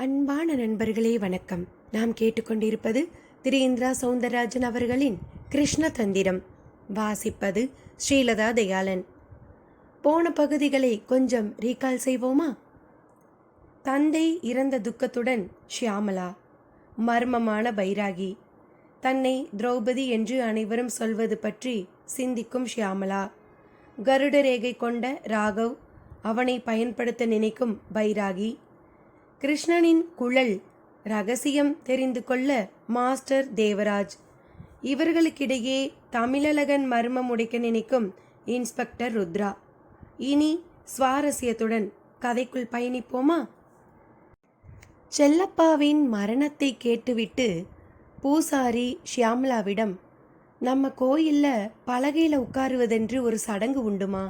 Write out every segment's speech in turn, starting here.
அன்பான நண்பர்களே வணக்கம். நாம் கேட்டுக்கொண்டிருப்பது திரு இந்திரா சௌந்தரராஜன் அவர்களின் கிருஷ்ண தந்திரம். வாசிப்பது ஸ்ரீலதா தயாளன். போன பகுதிகளை கொஞ்சம் ரீகால் செய்வோமா? தந்தை இறந்த துக்கத்துடன் ஷியாமளா, மர்மமான பைராகி, தன்னை திரௌபதி என்று அனைவரும் சொல்வது பற்றி சிந்திக்கும் ஷியாமளா, கருட ரேகை கொண்ட ராகவ், அவனை பயன்படுத்த நினைக்கும் பைராகி, கிருஷ்ணனின் குழல் ரகசியம் தெரிந்து கொள்ள மாஸ்டர் தேவராஜ், இவர்களுக்கிடையே தமிழழகன் மர்மம் உடைக்க நினைக்கும் இன்ஸ்பெக்டர் ருத்ரா. இனி சுவாரஸ்யத்துடன் கதைக்குள் பயணிப்போமா? செல்லப்பாவின் மரணத்தை கேட்டுவிட்டு பூசாரி ஷியாமளாவிடம், நம்ம கோயிலில் பலகையில் உட்காருவதென்று ஒரு சடங்கு உண்டுமா?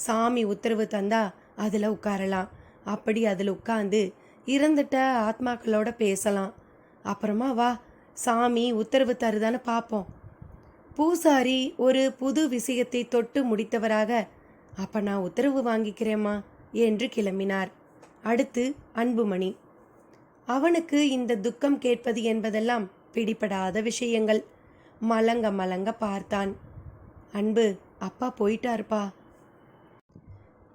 சாமி உத்தரவு தந்தா அதில் உட்காரலாம். அப்படி அதில் உட்காந்து இறந்துட்ட ஆத்மாக்களோட பேசலாம். அப்புறமா வா, சாமி உத்தரவு தருதான்னு பார்ப்போம். பூசாரி ஒரு புது விஷயத்தை தொட்டு முடித்தவராக, அப்போ நான் உத்தரவு வாங்கிக்கிறேம்மா என்று கிளம்பினார். அடுத்து அன்புமணி. அவனுக்கு இந்த துக்கம் கேட்பது என்பதெல்லாம் பிடிபடாத விஷயங்கள். மலங்க மலங்க பார்த்தான். அன்பு, அப்பா போயிட்டாருப்பா.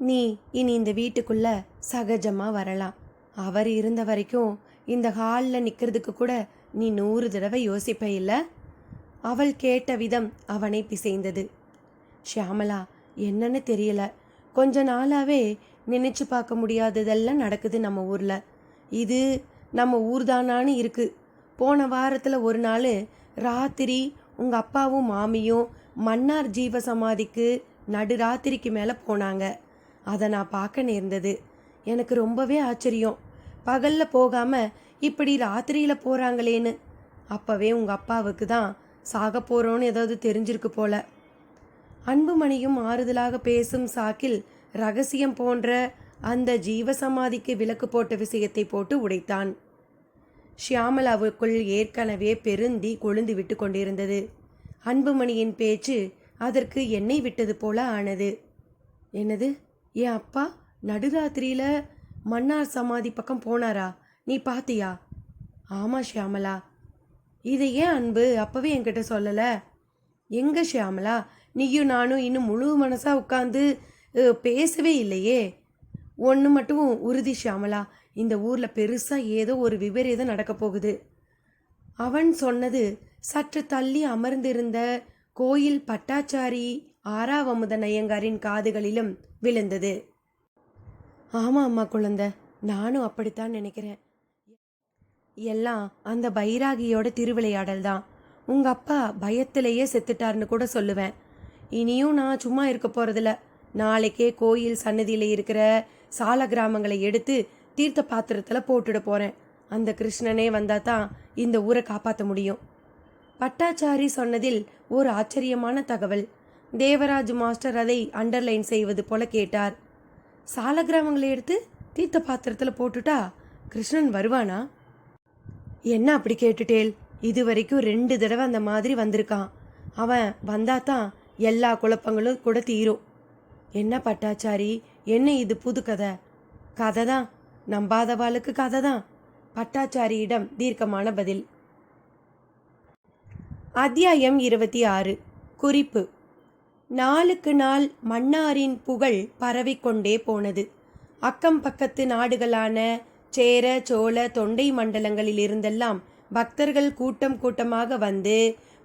நீ இனி இந்த வீட்டுக்குள்ள சகஜமா வரலாம். அவர் இருந்த வரைக்கும் இந்த ஹாலில் நிற்கிறதுக்கு கூட நீ 100 தடவை யோசிப்ப இல்லை? அவள் கேட்ட விதம் அவனை பிசைந்தது. ஷியாமளா, என்னன்னு தெரியல, கொஞ்ச நாளாவே நினைச்சு பார்க்க முடியாததெல்லாம் நடக்குது நம்ம ஊரில். இது நம்ம ஊர்தானான்னு இருக்கு. போன வாரத்தில் ஒரு நாள் ராத்திரி உங்கள் அப்பாவும் மாமியும் மன்னார் ஜீவ சமாதிக்கு நடுராத்திரிக்கு மேலே போனாங்க. அதை நான் பார்க்க நேர்ந்தது. எனக்கு ரொம்பவே ஆச்சரியம். பகலில் போகாமல் இப்படி ராத்திரியில் போகிறாங்களேன்னு. அப்போவே உங்கள் அப்பாவுக்கு தான் சாக போகிறோன்னு ஏதாவது தெரிஞ்சிருக்கு போல. அன்புமணியும் ஆறுதலாக பேசும் சாக்கில் ரகசியம் போன்ற அந்த ஜீவசமாதிக்கு விலக்கு போட்ட விஷயத்தை போட்டு உடைத்தான். ஷியாமளாவுக்குள் ஏற்கனவே பெருந்தி கொழுந்து விட்டு கொண்டிருந்தது. அன்புமணியின் பேச்சு அதற்கு எண்ணெய் விட்டது போல ஆனது. என்னது, என் அப்பா நடுராத்திரியில் மன்னார் சமாதி பக்கம் போனாரா? நீ பாத்தியா? ஆமாம் ஷியாமளா. இதை ஏன் அன்பு அப்போவே என்கிட்ட சொல்லலை? எங்கே ஷியாமளா, நீயும் நானும் இன்னும் முழு மனசாக உட்காந்து பேசவே இல்லையே. ஒன்று மட்டும் உறுதி ஷியாமளா, இந்த ஊரில் பெருசாக ஏதோ ஒரு விபரீதம் நடக்க போகுது. அவன் சொன்னது சற்று தள்ளி அமர்ந்திருந்த கோயில் பட்டாச்சாரி ஆறாவமுதன் ஐயங்காரின் காதுகளிலும் விழுந்தது. ஆமாம் அம்மா குழந்தை, நானும் அப்படித்தான் நினைக்கிறேன். எல்லாம் அந்த பைராகியோட திருவிளையாடல் தான். உங்கள் அப்பா பயத்திலேயே செத்துட்டார்னு கூட சொல்லுவேன். இனியும் நான் சும்மா இருக்க போகிறதில்ல. நாளைக்கே கோயில் சன்னதியில் இருக்கிற சால கிராமங்களை எடுத்து தீர்த்த பாத்திரத்தில் போட்டுட போகிறேன். அந்த கிருஷ்ணனே வந்தால் தான் இந்த ஊரை காப்பாற்ற முடியும். பட்டாச்சாரி சொன்னதில் ஒரு ஆச்சரியமான தகவல். தேவராஜ் மாஸ்டர் அதை அண்டர்லைன் செய்வது போல கேட்டார். சால கிராமங்களை எடுத்து தீர்த்த பாத்திரத்தில் போட்டுட்டா கிருஷ்ணன் வருவானா? என்ன அப்படி கேட்டுட்டேல்? இது வரைக்கும் 2 தடவை அந்த மாதிரி வந்திருக்கான். அவன் வந்தாதான் எல்லா குழப்பங்களும் கூட தீரும். என்ன பட்டாச்சாரி, என்ன இது புது கதை? கதை தான், நம்பாதவாளுக்கு கதை தான். பட்டாச்சாரியிடம் தீர்க்கமான பதில். அத்தியாயம் 26. குறிப்பு. நாளுக்கு நாள் மன்னாரின் புகழ் பரவிக்கொண்டே போனது. அக்கம் பக்கத்து நாடுகளான சேர சோழ தொண்டை மண்டலங்களில் இருந்தெல்லாம் பக்தர்கள் கூட்டம் கூட்டமாக வந்து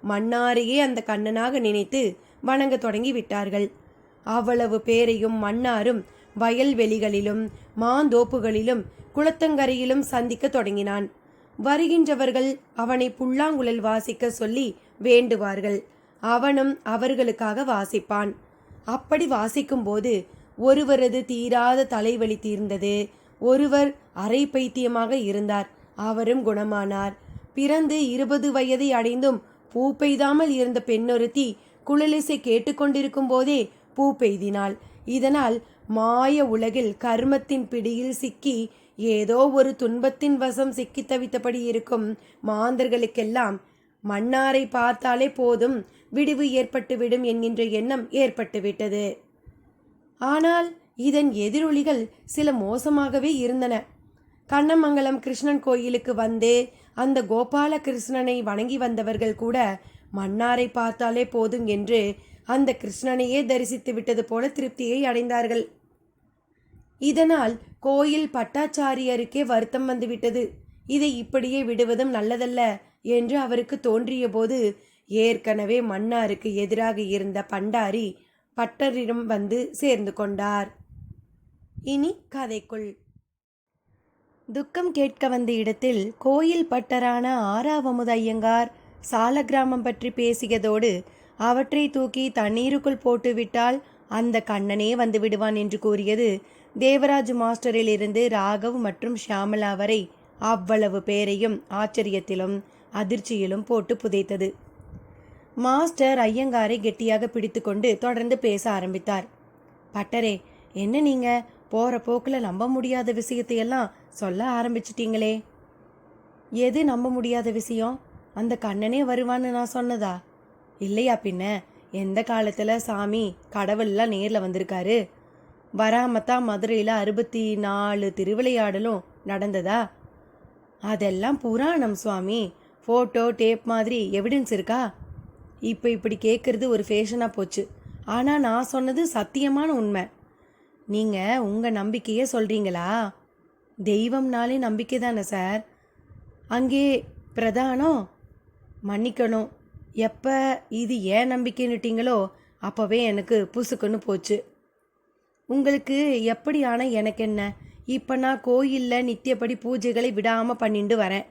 மன்னாரையே அந்த கண்ணனாக நினைத்து வணங்க தொடங்கி விட்டார்கள். அவ்வளவு பேரையும் மன்னாரும் வயல்வெளிகளிலும் மாந்தோப்புகளிலும் குளத்தங்கரையிலும் சந்திக்க தொடங்கினான். வருகின்றவர்கள் அவனை புல்லாங்குழல் வாசிக்க சொல்லி வேண்டுவார்கள். அவனும் அவர்களுக்காக வாசிப்பான். அப்படி வாசிக்கும்போது ஒருவரது தீராத தலைவலி தீர்ந்தது. ஒருவர் அரை பைத்தியமாக இருந்தார். அவரும் குணமானார். பிறந்து 20 வயதை அடைந்தும் பூ பெய்தாமல் இருந்த பெண்ணொருத்தி குழலிசை கேட்டுக்கொண்டிருக்கும் போதே பூ பெய்தினாள். இதனால் மாய உலகில் கர்மத்தின் பிடியில் சிக்கி ஏதோ ஒரு துன்பத்தின் வசம் சிக்கி தவித்தபடி இருக்கும் மாந்தர்களுக்கெல்லாம் மன்னாரை பார்த்தாலே போதும், விடிவு ஏற்பட்டுவிடும் என்கின்ற எண்ணம் ஏற்பட்டுவிட்டது. ஆனால் இதன் எதிரொலிகள் சில மோசமாகவே இருந்தன. கண்ணமங்கலம் கிருஷ்ணன் கோயிலுக்கு வந்து அந்த கோபால கிருஷ்ணனை வணங்கி வந்தவர்கள் கூட மன்னாரை பார்த்தாலே போதும் என்று அந்த கிருஷ்ணனையே தரிசித்து விட்டது போல திருப்தியை அடைந்தார்கள். இதனால் கோயில் பட்டாச்சாரியருக்கே வருத்தம் வந்துவிட்டது. இதை இப்படியே விடுவதும் நல்லதல்ல என்று அவருக்கு தோன்றிய போது ஏற்கனவே மன்னாருக்கு எதிராக இருந்த பண்டாரி பட்டரிடம் வந்து சேர்ந்து கொண்டார். இனி கதைக்குள். துக்கம் கேட்க வந்த இடத்தில் கோயில் பட்டரான ஆறாவமுது ஐயங்கார் சாலக்கிராமம் பற்றி பேசியதோடு அவற்றை தூக்கி தண்ணீருக்குள் போட்டுவிட்டால் அந்த கண்ணனே வந்து விடுவான் என்று கூறியது தேவராஜ் மாஸ்டரில் இருந்து ராகவ் மற்றும் ஷியாமலா வரை அவ்வளவு பேரையும் ஆச்சரியத்திலும் அதிர்ச்சியிலும் போட்டு புதைத்தது. மாஸ்டர் ஐயங்காரை கெட்டியாக பிடித்து கொண்டு தொடர்ந்து பேச ஆரம்பித்தார். பட்டரே, என்ன நீங்க போற போக்கில் நம்ப முடியாத விஷயத்தையெல்லாம் சொல்ல ஆரம்பிச்சிட்டீங்களே. எது நம்ப முடியாத விஷயம்? அந்த கண்ணனே வருவான்னு நான் சொன்னதா? இல்லையா பின்ன. எந்த காலத்தில் சாமி கடவுள்லாம் நேரில் வந்திருக்காரு? வராமத்தான் மதுரையில் 64 திருவிளையாடலும் நடந்ததா? அதெல்லாம் புராணம் சுவாமி. ஃபோட்டோ டேப் மாதிரி எவிடன்ஸ் இருக்கா? இப்போ இப்படி கேட்குறது ஒரு ஃபேஷனாக போச்சு. ஆனால் நான் சொன்னது சத்தியமான உண்மை. நீங்கள் உங்கள் நம்பிக்கையே சொல்கிறீங்களா? தெய்வம்னாலே நம்பிக்கை தானே சார். அங்கே பிரதானம். மன்னிக்கணும், எப்போ இது ஏன் நம்பிக்கைன்னுட்டீங்களோ அப்போவே எனக்கு புசுக்குன்னு போச்சு. உங்களுக்கு எப்படி? ஆனால் எனக்கு என்ன? இப்போ நான் கோயிலில் நித்தியப்படி பூஜைகளை விடாமல் பண்ணிட்டு வரேன்.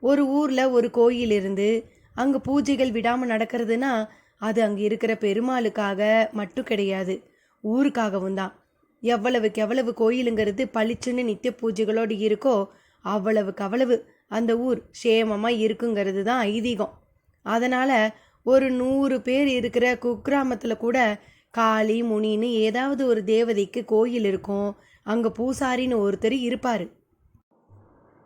ஒரு ஊரில் ஒரு கோயில் இருந்து அங்கே பூஜைகள் விடாமல் நடக்கிறதுனா அது அங்கே இருக்கிற பெருமாளுக்காக மட்டும் கிடையாது, ஊருக்காகவும் தான். எவ்வளவுக்கு எவ்வளவு கோயிலுங்கிறது பளிச்சுன்னு நித்திய பூஜைகளோடு இருக்கோ அவ்வளவுக்கு அவ்வளவு அந்த ஊர் சேமமாக இருக்குங்கிறது தான் ஐதீகம். அதனால் ஒரு 100 பேர் இருக்கிற குக்கிராமத்தில் கூட காளி முனின்னு ஏதாவது ஒரு தேவதைக்கு கோயில் இருக்கும். அங்கே பூசாரின்னு ஒருத்தர் இருப்பார்.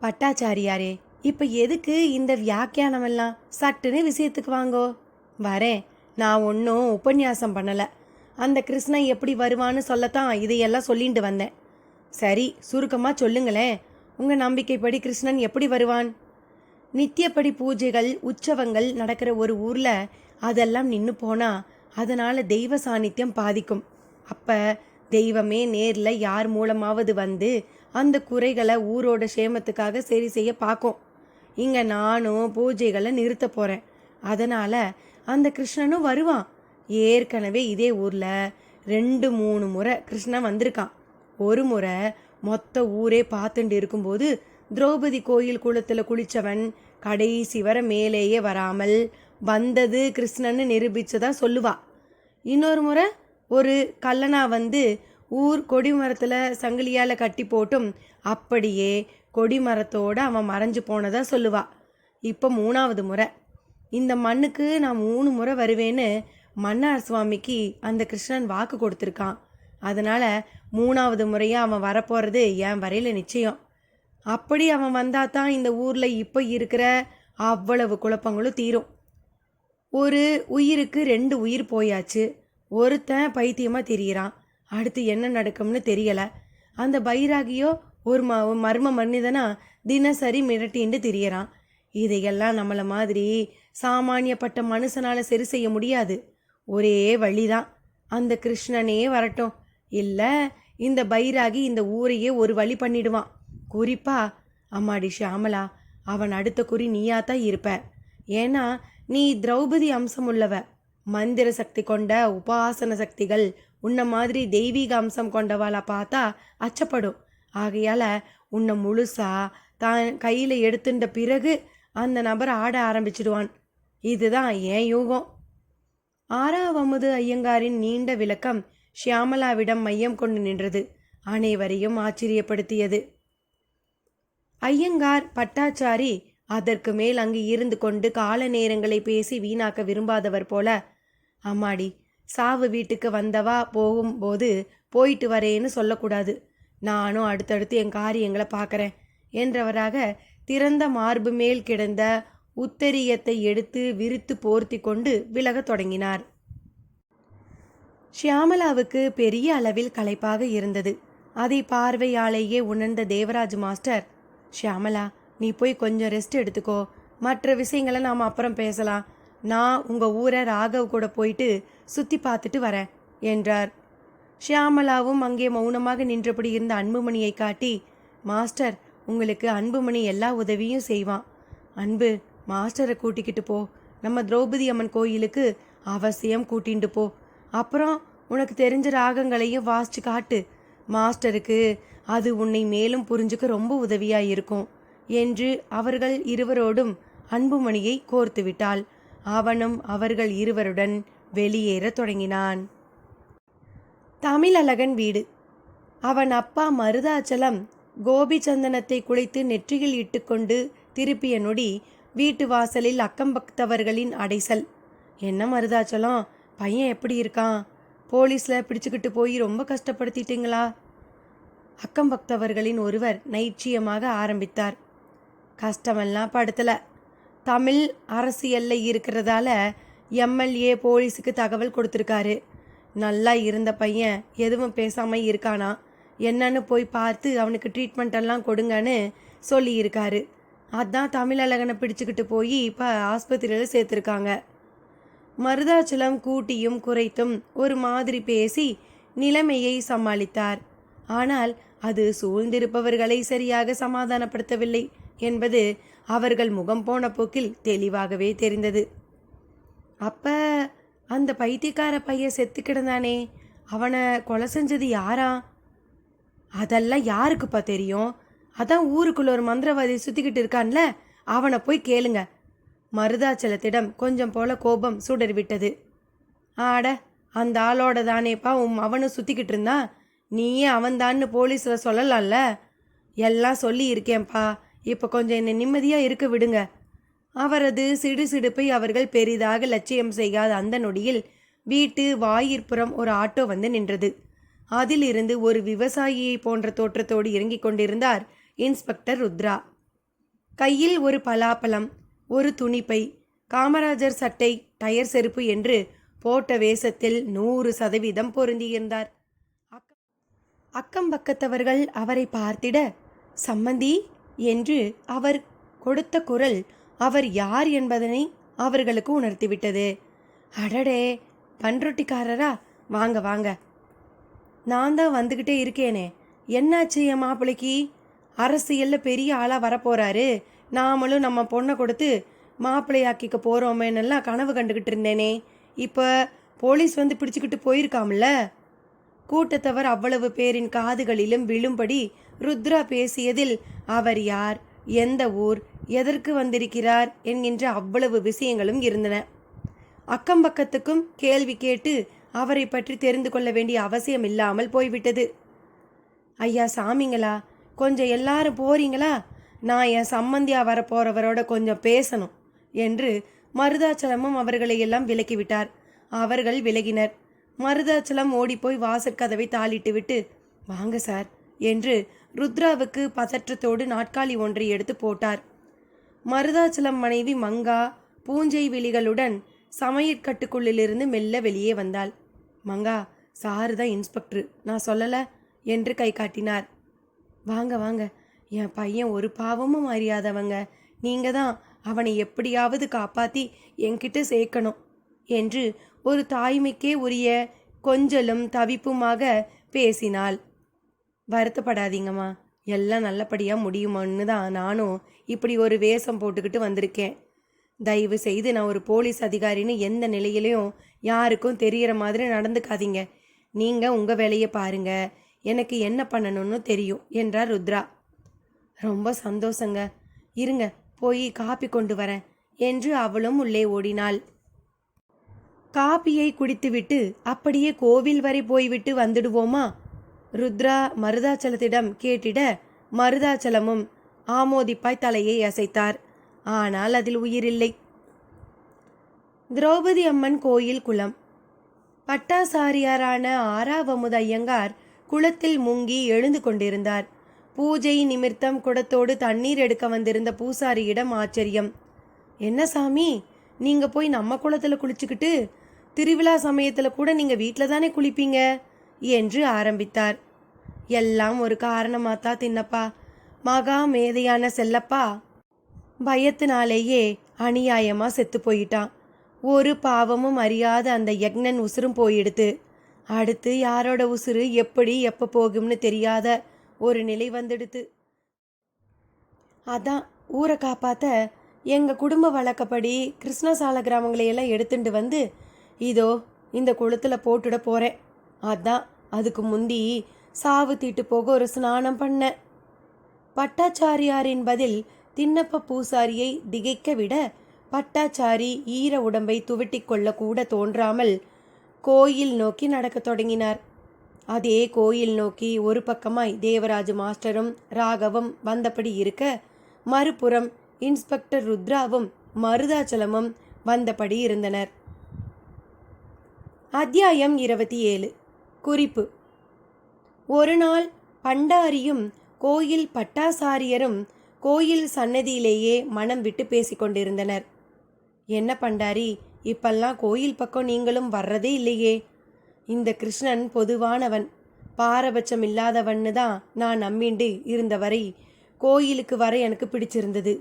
பட்டாச்சாரியாரே, இப்போ எதுக்கு இந்த வியாக்கியானமெல்லாம்? சட்டுன்னு விஷயத்துக்கு வாங்கோ. வரேன். நான் ஒன்றும் உபன்யாசம் பண்ணலை. அந்த கிருஷ்ணன் எப்படி வருவான்னு சொல்லத்தான் இதையெல்லாம் சொல்லிட்டு வந்தேன். சரி, சுருக்கமாக சொல்லுங்களேன். உங்கள் நம்பிக்கைப்படி கிருஷ்ணன் எப்படி வருவான்? நித்தியப்படி பூஜைகள் உற்சவங்கள் நடக்கிற ஒரு ஊரில் அதெல்லாம் நின்று போனால் அதனால் தெய்வ சாநித்தியம் பாதிக்கும். அப்போ தெய்வமே நேரில் யார் மூலமாவது வந்து அந்த குறைகளை ஊரோட சேமத்துக்காக சரி செய்ய பார்க்கும். இங்கே நானும் பூஜைகளை நிறுத்த போகிறேன். அதனால் அந்த கிருஷ்ணனும் வருவான். ஏற்கனவே இதே ஊரில் 2-3 முறை கிருஷ்ணன் வந்திருக்கான். ஒரு முறை மொத்த ஊரே பார்த்துட்டு இருக்கும்போது திரௌபதி கோயில் குளத்தில் குளித்தவன் கடைசி வர மேலேயே வராமல் வந்தது கிருஷ்ணன்னு நிரூபிச்சதா சொல்லுவா. இன்னொரு முறை ஒரு கல்லனா வந்து ஊர் கொடிமரத்தில் சங்கிலியால் கட்டி போட்டும் அப்படியே கொடிமரத்தோடு அவன் மறைஞ்சு போனதா சொல்லுவா. இப்போ 3வது முறை. இந்த மண்ணுக்கு நான் 3 முறை வருவேன்னு மன்னார் சுவாமிக்கு அந்த கிருஷ்ணன் வாக்கு கொடுத்துருக்கான். அதனால் 3வது முறையாக அவன் வரப்போகிறது என் வரையில் நிச்சயம். அப்படி அவன் வந்தால் தான் இந்த ஊரில் இப்போ இருக்கிற அவ்வளவு குழப்பங்களும் தீரும். ஒரு உயிருக்கு 2 உயிர் போயாச்சு. ஒருத்தன் பைத்தியமாக திரியிறான். அடுத்து என்ன நடக்கும்னு தெரியலை. அந்த பைராகியோ ஒரு மர்ம மனிதனா தினசரி மிரட்டின்னு திரியறான். இதையெல்லாம் நம்மளை மாதிரி சாமானியப்பட்ட மனுஷனால் சரி செய்ய முடியாது. ஒரே வழிதான், அந்த கிருஷ்ணனே வரட்டும். இல்லை இந்த பைராகி இந்த ஊரையே ஒரு வழி பண்ணிடுவான். குறிப்பா அம்மாடி ஷியாமலா, அவன் அடுத்த குறி நீயாத்தான் இருப்ப. ஏன்னா நீ திரௌபதி அம்சம் உள்ளவ. மந்திர சக்தி கொண்ட உபாசன சக்திகள் உன்னை மாதிரி தெய்வீக அம்சம் கொண்டவாளா பார்த்தா அச்சப்படும். ஆகையால உன்னை முழுசா தான் கையில் எடுத்துட்ட பிறகு அந்த நபர் ஆட ஆரம்பிச்சிடுவான். இதுதான் ஏன் யூகம். ஆறாவமுது ஐயங்காரின் நீண்ட விளக்கம் ஷியாமலாவிடம் மையம் கொண்டு நின்றது. அனைவரையும் ஆச்சரியப்படுத்தியது. ஐயங்கார் பட்டாச்சாரி அதற்கு மேல் அங்கு இருந்து கொண்டு கால நேரங்களை பேசி வீணாக்க விரும்பாதவர் போல, அம்மாடி, சாவு வீட்டுக்கு வந்தவா போகும்போது போயிட்டு வரேன்னு சொல்லக்கூடாது. நானும் அடுத்தடுத்து என் காரியங்களை பார்க்குறேன் என்றவராக திறந்த மார்பு மேல் கிடந்த உத்தரியத்தை எடுத்து விரித்து போர்த்தி கொண்டு விலகத் தொடங்கினார். ஷியாமலாவுக்கு பெரிய அளவில் களைப்பாக இருந்தது. அதை பார்வையாலேயே உணர்ந்த தேவராஜ் மாஸ்டர், ஷியாமலா, நீ போய் கொஞ்சம் ரெஸ்ட் எடுத்துக்கோ, மற்ற விஷயங்களை நாம் அப்புறம் பேசலாம். நான் உங்கள் ஊரை ராகவ் கூட போயிட்டு சுற்றி பார்த்துட்டு வரேன் என்றார். ஷியாமலாவும் அங்கே மௌனமாக நின்றபடி இருந்த அன்புமணியை காட்டி, மாஸ்டர், உங்களுக்கு அன்புமணி எல்லா உதவியும் செய்வான். அன்பு, மாஸ்டரை கூட்டிக்கிட்டு போ, நம்ம திரௌபதி அம்மன் கோயிலுக்கு அவசியம் கூட்டிகிட்டு போ. அப்புறம் உனக்கு தெரிஞ்ச ராகங்களையும் வாசிச்சு காட்டு. மாஸ்டருக்கு அது உன்னை மேலும் புரிஞ்சுக்க ரொம்ப உதவியாக இருக்கும் என்று அவர்கள் இருவரோடும் அன்புமணியை கோர்த்து விட்டாள். அவனும் அவர்கள் இருவருடன் வெளியேறத் தொடங்கினான். தமிழழகன் வீடு. அவன் அப்பா மருதாச்சலம் கோபிச்சந்தனத்தை குழைத்து நெற்றியில் இட்டுக்கொண்டு திருப்பிய நொடி வீட்டு வாசலில் அக்கம்பக்தவர்களின் அடைசல். என்ன மருதாச்சலம், பையன் எப்படி இருக்கான்? போலீஸில் பிடிச்சுக்கிட்டு போய் ரொம்ப கஷ்டப்படுத்திட்டீங்களா? அக்கம்பக்தவர்களின் ஒருவர் நைச்சியமாக ஆரம்பித்தார். கஷ்டமெல்லாம் படுத்தலை. தமிழ் அரசியலில் இருக்கிறதால எம்எல்ஏ போலீஸுக்கு தகவல் கொடுத்துருக்காரு. நல்லா இருந்த பையன் எதுவும் பேசாமல் இருக்கானா, என்னன்னு போய் பார்த்து அவனுக்கு ட்ரீட்மெண்ட் எல்லாம் கொடுங்கன்னு சொல்லியிருக்காரு. அதான் தமிழழகனை பிடிச்சுக்கிட்டு போய் இப்போ ஆஸ்பத்திரியில் சேர்த்துருக்காங்க. மருதாச்சலம் கூட்டியும் குறைத்தும் ஒரு மாதிரி பேசி நிலைமையை சமாளித்தார். ஆனால் அது சூழ்ந்திருப்பவர்களை சரியாக சமாதானப்படுத்தவில்லை என்பது அவர்கள் முகம் போன போக்கில் தெளிவாகவே தெரிந்தது. அப்ப அந்த பைத்தியக்கார பையன் செத்து கிடந்தானே, அவனை கொலை செஞ்சது யாரா? அதெல்லாம் யாருக்குப்பா தெரியும்? அதான் ஊருக்குள்ள ஒரு மந்திரவாதி சுத்திக்கிட்டு இருக்கான்ல, அவனை போய் கேளுங்க. மருதாச்சலத்திடம் கொஞ்சம் போல கோபம் சுடர்விட்டது. ஆட, அந்த ஆளோட தானேப்பா அவனும் சுத்திக்கிட்டு இருந்தான். நீயே அவன்தான்னு போலீஸில் சொல்லலாம்ல. எல்லாம் சொல்லி இருக்கேன்ப்பா, இப்போ கொஞ்சம் என்னை நிம்மதியாக இருக்க விடுங்க. அவரது சிடுசிடுப்பை அவர்கள் பெரிதாக லட்சியம் செய்யாத அந்த நொடியில் வீட்டு வாயிற்புறம் ஒரு ஆட்டோ வந்து நின்றது. அதிலிருந்து ஒரு விவசாயியை போன்ற தோற்றத்தோடு இறங்கிக் கொண்டிருந்தார் இன்ஸ்பெக்டர் ருத்ரா. கையில் ஒரு பலாப்பழம், ஒரு துணிப்பை, காமராஜர் சட்டை, டயர் செருப்பு என்று போட்ட வேஷத்தில் 100% பொருந்தியிருந்தார். அக்கம் பக்கத்தவர்கள் அவரை பார்த்திட, சம்மந்தி என்று அவர் கொடுத்த குரல் அவர் யார் என்பதனை அவர்களுக்கு உணர்த்திவிட்டது. அடடே, பன்ரொட்டிக்காரரா, வாங்க வாங்க. நான் தான் வந்துக்கிட்டே இருக்கேனே, என்னாச்சு என் மாப்பிள்ளைக்கு? அரசியலில் பெரிய ஆளாக வரப்போகிறாரு, நாமளும் நம்ம பொண்ணை கொடுத்து மாப்பிள்ளையாக்கிக்க போகிறோமேன்னெல்லாம் கனவு கண்டுக்கிட்டு இருந்தேனே, இப்போ போலீஸ் வந்து பிடிச்சிக்கிட்டு போயிருக்காமல்ல. கூட்டத்தவர் அவ்வளவு பேரின் காதுகளிலும் விழும்படி ருத்ரா பேசியதில் அவர் யார், எந்த ஊர், எதற்கு வந்திருக்கிறார் என்கின்ற அவ்வளவு விஷயங்களும் இருந்தன. அக்கம்பக்கத்துக்கும் கேள்வி கேட்டு அவரை பற்றி தெரிந்து கொள்ள வேண்டிய அவசியம் இல்லாமல் போய்விட்டது. ஐயா சாமிங்களா, கொஞ்சம் எல்லாரும் போறீங்களா? நான் என் சம்மந்தியா வரப்போறவரோட கொஞ்சம் பேசணும் என்று மருதாச்சலமும் அவர்களை எல்லாம் விலக்கிவிட்டார். அவர்கள் விலகினர். மருதாச்சலம் ஓடிப்போய் வாசற்கதவை தாளிட்டு விட்டு, வாங்க சார் என்று ருத்ராவுக்கு பதற்றத்தோடு நாட்காலி ஒன்றை எடுத்து போட்டார். மருதாச்சலம் மனைவி மங்கா பூஞ்சை விழிகளுடன் சமையற்கட்டுக்குள்ளிலிருந்து மெல்ல வெளியே வந்தாள். மங்கா, சாரு தான் இன்ஸ்பெக்டர், நான் சொல்லலை என்று கை காட்டினார். வாங்க வாங்க, என் பையன் ஒரு பாவமும் அறியாதவங்க, நீங்கள் தான் அவனை எப்படியாவது காப்பாற்றி என்கிட்ட சேர்க்கணும் என்று ஒரு தாய்மைக்கே உரிய கொஞ்சலும் தவிப்புமாக பேசினாள். வருத்தப்படாதீங்கம்மா, எல்லாம் நல்லபடியாக முடியுமான்னு தான் நானும் இப்படி ஒரு வேஷம் போட்டுக்கிட்டு வந்திருக்கேன். தயவு செய்து நான் ஒரு போலீஸ் அதிகாரின்னு எந்த நிலையிலையும் யாருக்கும் தெரிகிற மாதிரி நடந்துக்காதீங்க. நீங்கள் உங்கள் வேலையை பாருங்க, எனக்கு என்ன பண்ணணும்னு தெரியும் என்றார் ருத்ரா. ரொம்ப சந்தோஷங்க, இருங்க போய் காப்பி கொண்டு வரேன் என்று அவளும் உள்ளே ஓடினாள். காப்பியை குடித்துவிட்டு அப்படியே கோவில் வரை போய்விட்டு வந்துடுவோமா? ருத்ரா மருதாச்சலத்திடம் கேட்டிட மருதாச்சலமும் ஆமோதிப்பாய் தலையை அசைத்தார். ஆனால் அதில் உயிரில்லை. திரௌபதி அம்மன் கோயில் குளம். பட்டாசாரியாரான ஆறாவமுத ஐயங்கார் குளத்தில் முங்கி எழுந்து கொண்டிருந்தார். பூஜை நிமித்தம் குடத்தோடு தண்ணீர் எடுக்க வந்திருந்த பூசாரியிடம் ஆச்சரியம். என்ன சாமி, நீங்கள் போய் நம்ம குளத்தில் குளிச்சுக்கிட்டு திருவிழா சமயத்தில் கூட நீங்கள் வீட்டில் தானே குளிப்பீங்க என்று ஆரம்பித்தார். எல்லாம் ஒரு காரணமாத்தா தின்னப்பா. மகா மேதையான செல்லப்பா பயத்தினாலேயே அநியாயமா செத்து போயிட்டான். ஒரு பாவமும் அறியாத அந்த யக்னன் உசுரும் போயிடுத்து. அடுத்து யாரோட உசுறு எப்படி எப்போ போகும்னு தெரியாத ஒரு நிலை வந்துடுத்து. அதான் ஊரை காப்பாற்ற எங்கள் குடும்ப வழக்கப்படி கிருஷ்ணசால கிராமங்களையெல்லாம் எடுத்துட்டு வந்து இதோ இந்த குளத்தில் போட்டுட போகிறேன். அதான் அதுக்கு முந்தி சாவு தீட்டு போக ஒரு ஸ்நானம் பண்ணேன். பட்டாச்சாரியாரின் பதில் திண்ணப்ப பூசாரியை திகைக்க விட பட்டாச்சாரி ஈர உடம்பை துவட்டி கொள்ள கூட தோன்றாமல் கோயில் நோக்கி நடக்கத் தொடங்கினார். அதே கோயில் நோக்கி ஒரு பக்கமாய் தேவராஜ் மாஸ்டரும் ராகவும் வந்தபடி இருக்க, மறுபுறம் இன்ஸ்பெக்டர் ருத்ராவும் மருதாச்சலமும் வந்தபடி இருந்தனர். அத்தியாயம் 27. குறிப்பு: ஒரு நாள் பண்டாரியும் கோயில் பட்டாசாரியரும் கோயில் சன்னதியிலேயே மனம் விட்டு பேசிக்கொண்டிருந்தனர். என்ன பண்டாரி, இப்பெல்லாம் கோயில் பக்கம் நீங்களும் வர்றதே இல்லையே? இந்த கிருஷ்ணன் பொதுவானவன், பாரபட்சம் இல்லாதவன்னு தான் நான் நம்பிண்டு இருந்தவரை கோயிலுக்கு வர எனக்கு பிடிச்சிருந்தது.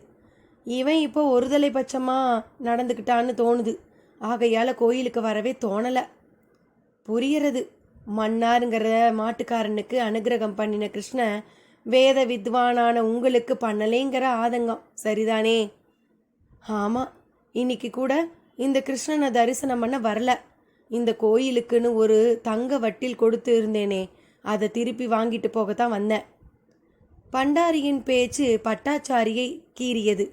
இவன் இப்போ ஒருதலை பட்சமாக நடந்துக்கிட்டான்னு தோணுது. ஆகையால் கோயிலுக்கு வரவே தோணலை. புரிகிறது, மன்னாருங்கிற மாட்டுக்காரனுக்கு அனுகிரகம் பண்ணின கிருஷ்ண வேத வித்வானான உங்களுக்கு பண்ணலேங்கிற ஆதங்கம் சரிதானே? ஆமாம், இன்னைக்கு கூட இந்த கிருஷ்ணனை தரிசனம் பண்ண வரல. இந்த கோயிலுக்குன்னு ஒரு தங்க வட்டில் கொடுத்து இருந்தேனே, அதை திருப்பி வாங்கிட்டு போகத்தான் வந்தேன். பண்டாரியின் பேச்சு பட்டாச்சாரியை கீறியது.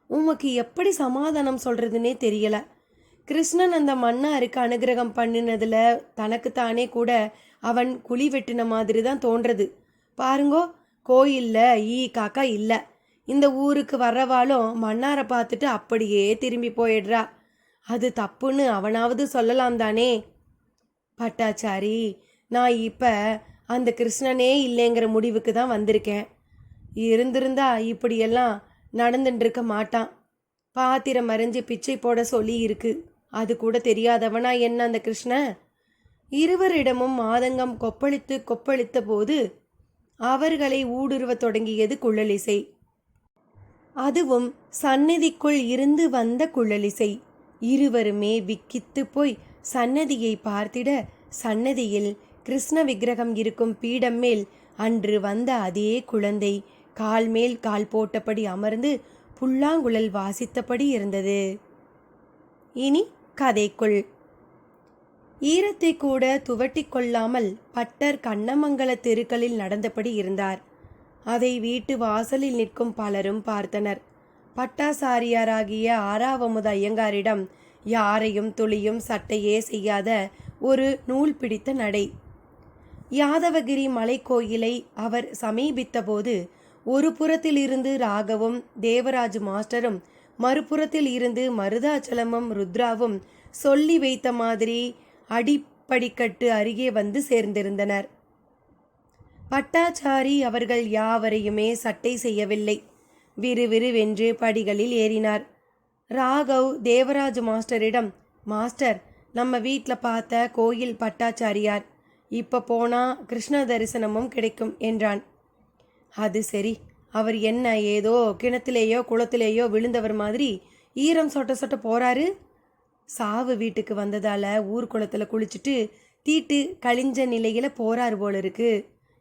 உமக்கு எப்படி சமாதானம் சொல்கிறதுனே தெரியல. கிருஷ்ணன் அந்த மன்னாருக்கு அனுகிரகம் பண்ணினதுல தனக்குத்தானே கூட அவன் குழி வெட்டின மாதிரி தான் தோன்றது. பாருங்கோ, கோயிலில் ஈ காக்கா இல்லை. இந்த ஊருக்கு வர்றவாளும் மன்னாரை பார்த்துட்டு அப்படியே திரும்பி போயிடுறா. அது தப்புன்னு அவனாவது சொல்லலாம் தானே? பட்டாச்சாரி, நான் இப்போ அந்த கிருஷ்ணனே இல்லைங்கிற முடிவுக்கு தான் வந்திருக்கேன். இருந்திருந்தா இப்படியெல்லாம் நடந்துட்டுருக்க மாட்டான். பாத்திரம் மறைஞ்சு பிச்சை போட சொல்லி இருக்கு. அது கூட தெரியாதவனா என்ன அந்த கிருஷ்ணன்? இருவரிடமும் ஆதங்கம் கொப்பளித்த போது அவர்களை ஊடுருவ தொடங்கியது குழலிசை. அதுவும் சந்நிதிக்குள் இருந்து வந்த குழலிசை. இருவருமே விக்கித்து போய் சன்னதியை பார்த்திட, சன்னதியில் கிருஷ்ண விக்கிரகம் இருக்கும் பீடம் மேல் அன்று வந்த அதே குழந்தை கால் மேல் கால் போட்டபடி அமர்ந்து புல்லாங்குழல் வாசித்தபடி இருந்தது. இனி கதைக்குள். ஈரத்தை கூட துவட்டி கொள்ளாமல் பட்டர் கண்ணமங்கல தெருக்களில் நடந்தபடி இருந்தார். அதை வீட்டு வாசலில் நிற்கும் பலரும் பார்த்தனர். பட்டாசாரியாராகிய ஆறாவமுத ஐயங்காரிடம் யாரையும் துளியும் சட்டையே செய்யாத ஒரு நூல் பிடித்த நடை. யாதவகிரி மலைக்கோயிலை அவர் சமீபித்த போது ஒரு புறத்தில் இருந்து ராகவும் தேவராஜ் மாஸ்டரும், மறுபுறத்தில் இருந்து மருதாச்சலமும் ருத்ராவும் சொல்லி வைத்த மாதிரி அடிப்படிக்கட்டு அருகே வந்து சேர்ந்திருந்தனர். பட்டாச்சாரி அவர்கள் யாவரையுமே சட்டை செய்யவில்லை. விறுவிறுவென்று படிகளில் ஏறினார். ராகவ் தேவராஜ் மாஸ்டரிடம், மாஸ்டர், நம்ம வீட்டில் பார்த்த கோயில் பட்டாச்சாரியார், இப்போ போனால் கிருஷ்ண தரிசனமும் கிடைக்கும் என்றான். அது சரி, அவர் என்ன ஏதோ கிணத்திலேயோ குளத்திலேயோ விழுந்தவர் மாதிரி ஈரம் சொட்ட சொட்ட போகிறாரு? சாவு வீட்டுக்கு வந்ததால் ஊர்குளத்தில் குளிச்சுட்டு தீட்டு கழிஞ்ச நிலையில் போறார் போல இருக்கு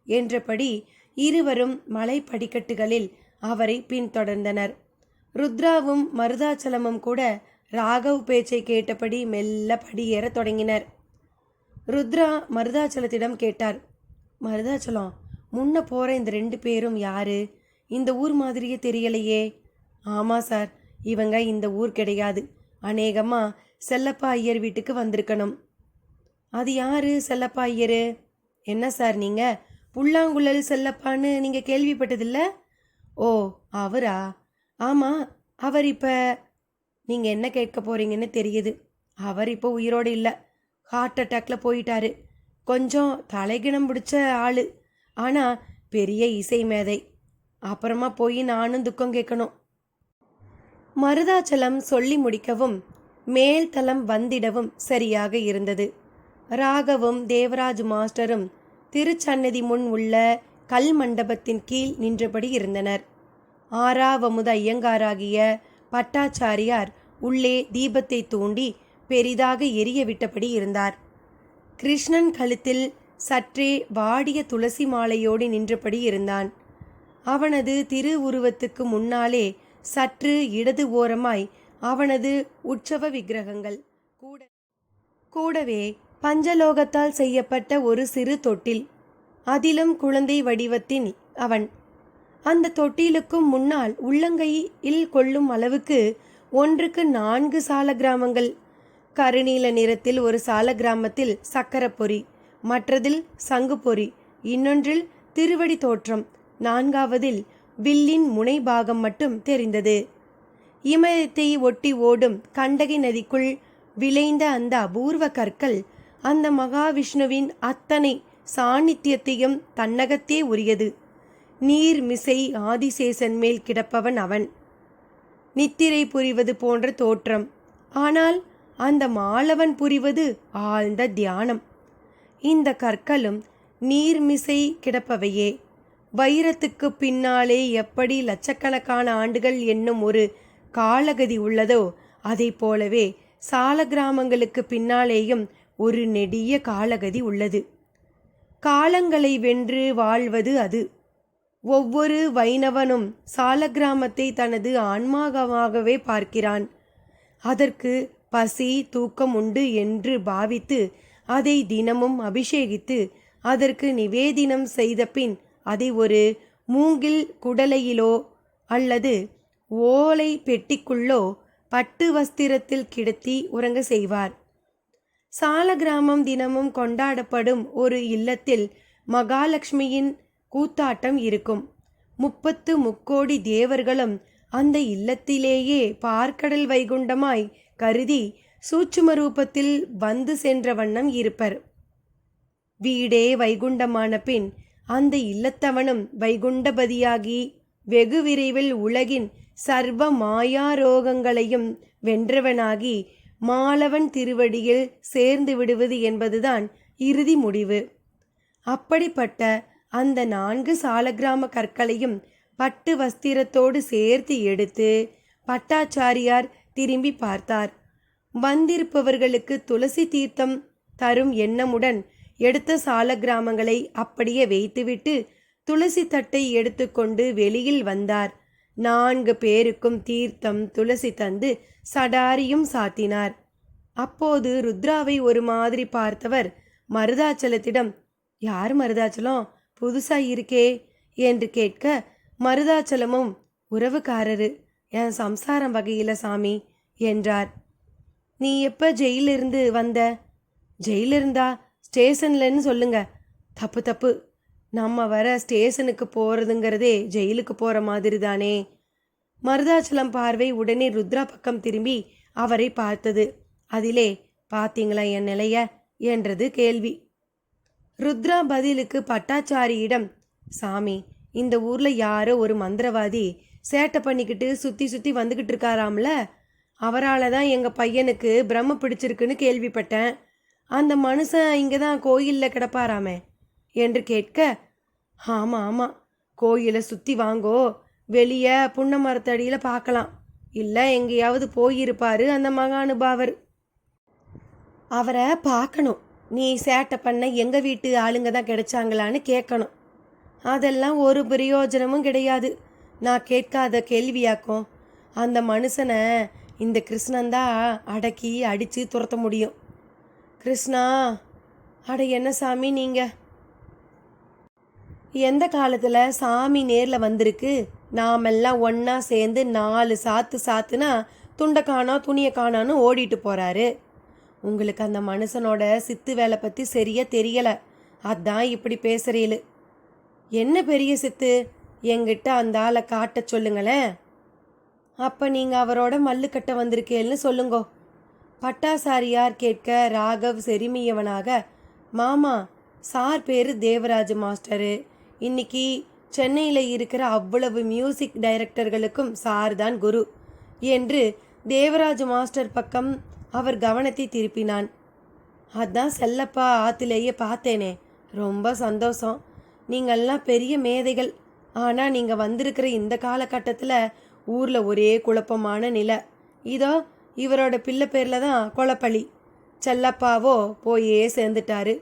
என்றபடி இருவரும் மலை படிக்கட்டுகளில் அவரை பின்தொடர்ந்தனர். ருத்ராவும் மருதாச்சலமும் கூட ராகவ் பேச்சை கேட்டபடி மெல்ல படியேற தொடங்கினர். ருத்ரா மருதாச்சலத்திடம் கேட்டார், மருதாச்சலம், முன்ன போகிற இந்த 2 பேரும் யாரு? இந்த ஊர் மாதிரியே தெரியலையே. ஆமாம் சார், இவங்க இந்த ஊர் கிடையாது. அநேகமாக செல்லப்பா ஐயர் வீட்டுக்கு வந்திருக்கணும். அது யாரு செல்லப்பா ஐயரு? என்ன சார் நீங்கள் புல்லாங்குழல் செல்லப்பான்னு நீங்கள் கேள்விப்பட்டதில்ல? ஓ, அவரா? ஆமாம், அவர் இப்போ நீங்கள் என்ன கேட்க போகிறீங்கன்னு தெரியுது. அவர் இப்போ உயிரோடு இல்லை, ஹார்ட் அட்டாக்ல போயிட்டாரு. கொஞ்சம் தலைகிணம் பிடிச்ச ஆள், ஆனால் பெரிய இசை மேதை. அப்புறமா போய் நானும் துக்கம் கேட்கணும். மருதாச்சலம் சொல்லி முடிக்கவும் மேல்தளம் வந்திடவும் சரியாக இருந்தது. ராகவும் தேவராஜ் மாஸ்டரும் திருச்சன்னதி முன் உள்ள கல் மண்டபத்தின் கீழ் நின்றபடி இருந்தனர். ஆறாவமுத ஐயங்காராகிய பட்டாச்சாரியார் உள்ளே தீபத்தை தூண்டி பெரிதாக எரிய விட்டபடி இருந்தார். கிருஷ்ணன் கழுத்தில் சற்றே வாடிய துளசி மாலையோடு நின்றபடி இருந்தான். அவனது திருவுருவத்துக்கு முன்னாலே சற்று இடது ஓரமாய் அவனது உற்சவ விக்கிரகங்கள், கூடவே பஞ்சலோகத்தால் செய்யப்பட்ட ஒரு சிறு தொட்டில், அதிலும் குழந்தை வடிவத்தின் அவன். அந்த தொட்டிலுக்கும் முன்னால் உள்ளங்கையில் கொள்ளும் அளவுக்கு 1க்கு 4 சால கிராமங்கள். கருநீல நிறத்தில் ஒரு சால கிராமத்தில் சக்கரப்பொறி, மற்றதில் சங்குப்பொறி, இன்னொன்றில் திருவடி தோற்றம், 4வதில் வில்லின் முனை பாகம் மட்டும் தெரிந்தது. இமயத்தை ஒட்டி ஓடும் கண்டகி நதிக்குள் விளைந்த அந்த அபூர்வ கற்கள் அந்த மகாவிஷ்ணுவின் அத்தனை சாநித்தியத்தையும் தன்னகத்தே உரியது. நீர் மிசை ஆதிசேஷன் மேல் கிடப்பவன் அவன். நித்திரை புரிவது போன்ற தோற்றம், ஆனால் அந்த மாலவன் புரிவது ஆழ்ந்த தியானம். இந்த கற்களும் நீர்மிசை கிடப்பவையே. வைரத்துக்கு பின்னாலே எப்படி லட்சக்கணக்கான ஆண்டுகள் என்னும் ஒரு காலகதி உள்ளதோ அதை போலவே சால கிராமங்களுக்கு பின்னாலேயும் ஒரு நெடிய காலகதி உள்ளது. காலங்களை வென்று வாழ்வது அது. ஒவ்வொரு வைணவனும் சால கிராமத்தை தனது ஆன்மாகவே பார்க்கிறான். அதற்கு பசி தூக்கம் உண்டு என்று பாவித்து அதை தினமும் அபிஷேகித்து அதற்கு நிவேதினம் செய்த பின் அதை ஒரு மூங்கில் குடலையிலோ அல்லது ஓலை பெட்டிக்குள்ளோ பட்டு வஸ்திரத்தில் கிடத்தி உறங்க செய்வார். சால கிராமம் தினமும் கொண்டாடப்படும் ஒரு இல்லத்தில் மகாலட்சுமியின் கூத்தாட்டம் இருக்கும். 30 தேவர்களும் அந்த இல்லத்திலேயே பார்க்கடல் வைகுண்டமாய் கருதி சூட்சும ரூபத்தில் வந்து சென்ற வண்ணம் இருப்பர். வீடே வைகுண்டமான பின் அந்த இல்லத்தவனும் வைகுண்டபதியாகி வெகு விரைவில் உலகின் சர்வ மாயாரோகங்களையும் வென்றவனாகி மாலவன் திருவடியில் சேர்ந்து விடுவது என்பதுதான் இறுதி முடிவு. அப்படிப்பட்ட அந்த 4 சாலக்கிராம கற்களையும் பட்டு வஸ்திரத்தோடு சேர்த்து எடுத்து பட்டாச்சாரியார் திரும்பி பார்த்தார். வந்திருப்பவர்களுக்கு துளசி தீர்த்தம் தரும் எண்ணமுடன் எடுத்த சால கிராமங்களை அப்படியே வைத்துவிட்டு துளசி தட்டை எடுத்துக்கொண்டு வெளியில் வந்தார். 4 பேருக்கும் தீர்த்தம் துளசி தந்து சடாரியும் சாத்தினார். அப்போது ருத்ராவை ஒரு மாதிரி பார்த்தவர் மருதாச்சலத்திடம், யார் மருதாச்சலம், புதுசா இருக்கே என்று கேட்க, மருதாச்சலமும் உறவுக்காரரு, என் சம்சாரம் வகையில சாமி என்றார். நீ எப்ப ஜெயிலிருந்து வந்த? ஜெயிலிருந்தா ஸ்டேஷன்லன்னு சொல்லுங்க. தப்பு தப்பு, நம்ம வர ஸ்டேஷனுக்கு போகிறதுங்கிறதே ஜெயிலுக்கு போகிற மாதிரி தானே. மருதாச்சலம் பார்வை உடனே ருத்ரா பக்கம் திரும்பி அவரை பார்த்தது. அதிலே பார்த்தீங்களா என் நிலைய என்றது கேள்வி. ருத்ரா பதிலுக்கு பட்டாச்சாரியிடம், சாமி, இந்த ஊரில் யாரோ ஒரு மந்திரவாதி சேட்டை பண்ணிக்கிட்டு சுற்றி சுற்றி வந்துக்கிட்டு இருக்காராம்ல, அவரால் தான் எங்கள் பையனுக்கு பிரம்ம பிடிச்சிருக்குன்னு கேள்விப்பட்டேன். அந்த மனுஷன் இங்கே தான் கோயிலில் கிடப்பாராமே என்று கேட்க, ஆமாம் ஆமாம், கோயிலை சுற்றி வாங்கோ, வெளியே புன்ன மரத்தடியில் பார்க்கலாம், இல்லை எங்கேயாவது போயிருப்பார் அந்த மகானுபாவர். அவரை பார்க்கணும். நீ சேட்டை பண்ண எங்கள் வீட்டு ஆளுங்க தான் கிடைச்சாங்களான்னு கேட்கணும். அதெல்லாம் ஒரு பிரயோஜனமும் கிடையாது. நான் கேட்காத கேள்வியாக்கும். அந்த மனுஷனை இந்த கிருஷ்ணன்தான் அடக்கி அடித்து துரத்த முடியும். கிருஷ்ணா, அட என்ன சாமி நீங்கள்? எந்த காலத்தில் சாமி நேரில் வந்திருக்கு? நாமெல்லாம் ஒன்றா சேர்ந்து 4 சாத்து சாத்துனா துண்டை காணா துணியை காணான்னு ஓடிட்டு போகிறாரு. உங்களுக்கு அந்த மனுஷனோட சித்து வேலை பற்றி சரியாக தெரியலை, அதான் இப்படி பேசுகிறீளு. என்ன பெரிய சித்து? என்கிட்ட அந்த ஆளை காட்ட சொல்லுங்களேன். அப்போ நீங்கள் அவரோட மல்லு கட்ட வந்திருக்கேன்னு சொல்லுங்கோ. பட்டாசாரியார் கேட்க ராகவ் செரிமியவனாக, மாமா, சார் பேர் தேவராஜ் மாஸ்டரு. இன்னைக்கு சென்னையில் இருக்கிற அவ்வளவு மியூசிக் டைரக்டர்களுக்கும் சார் தான் குரு என்று தேவராஜ் மாஸ்டர் பக்கம் அவர் கவனத்தை திருப்பினான். அதான் செல்லப்பா ஆத்திலேயே பார்த்தேனே, ரொம்ப சந்தோஷம். நீங்கள்லாம் பெரிய மேதைகள். ஆனால் நீங்கள் வந்திருக்கிற இந்த காலகட்டத்தில் ஊரில் ஒரே குழப்பமான நிலை. இதோ இவரோட பிள்ளை பேரில் தான் கொலப்பழி. செல்லப்பாவோ போயே சேர்ந்துட்டாரு.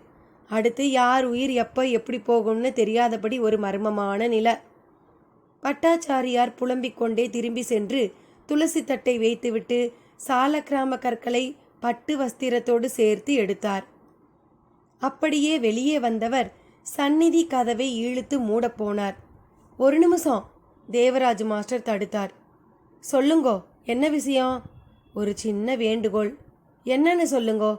அடுத்து யார் உயிர் எப்போ எப்படி போகும்னு தெரியாதபடி ஒரு மர்மமான நிலை. பட்டாச்சாரியார் புலம்பிக் கொண்டே திரும்பி சென்று துளசி தட்டை வைத்துவிட்டு சாலக்கிராம கற்களை பட்டு வஸ்திரத்தோடு சேர்த்து எடுத்தார். அப்படியே வெளியே வந்தவர் சந்நிதி கதவை இழுத்து மூடப்போனார். ஒரு நிமிஷம், தேவராஜ் மாஸ்டர் தடுத்தார். சொல்லுங்கோ, என்ன விஷயம்? ஒரு சின்ன வேண்டுகோள். என்னன்னு சொல்லுங்கோ.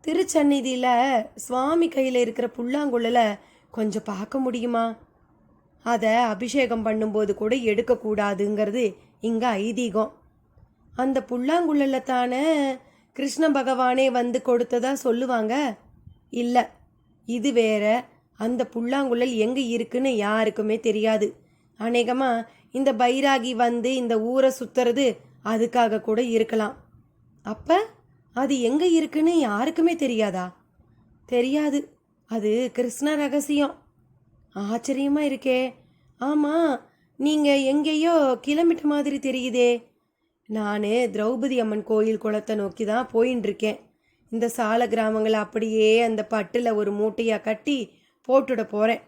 திருச்சந்நிதியில் சுவாமி கையில் இருக்கிற புல்லாங்குழலை கொஞ்சம் பார்க்க முடியுமா? அதை அபிஷேகம் பண்ணும்போது கூட எடுக்கக்கூடாதுங்கிறது இங்கே ஐதீகம். அந்த புல்லாங்குழலில் தானே கிருஷ்ண பகவானே வந்து கொடுத்ததா சொல்லுவாங்க. இல்லை, இது வேற. அந்த புல்லாங்குழல் எங்கே இருக்குன்னு யாருக்குமே தெரியாது. அநேகமாக இந்த பைராகி வந்து இந்த ஊரை சுற்றுறது அதுக்காக கூட இருக்கலாம். அப்போ அது எங்கே இருக்குன்னு யாருக்குமே தெரியாதா? தெரியாது. அது கிருஷ்ண ரகசியம். ஆச்சரியமாக இருக்கே. ஆமாம், நீங்கள் எங்கேயோ கிளம்பிட்ட மாதிரி தெரியுதே. நான் திரௌபதி அம்மன் கோயில் குளத்தை நோக்கி தான் போயின்னு இருக்கேன். இந்த சால கிராமங்களை அப்படியே அந்த பட்டில் ஒரு மூட்டையாக கட்டி போட்டுட போகிறேன்.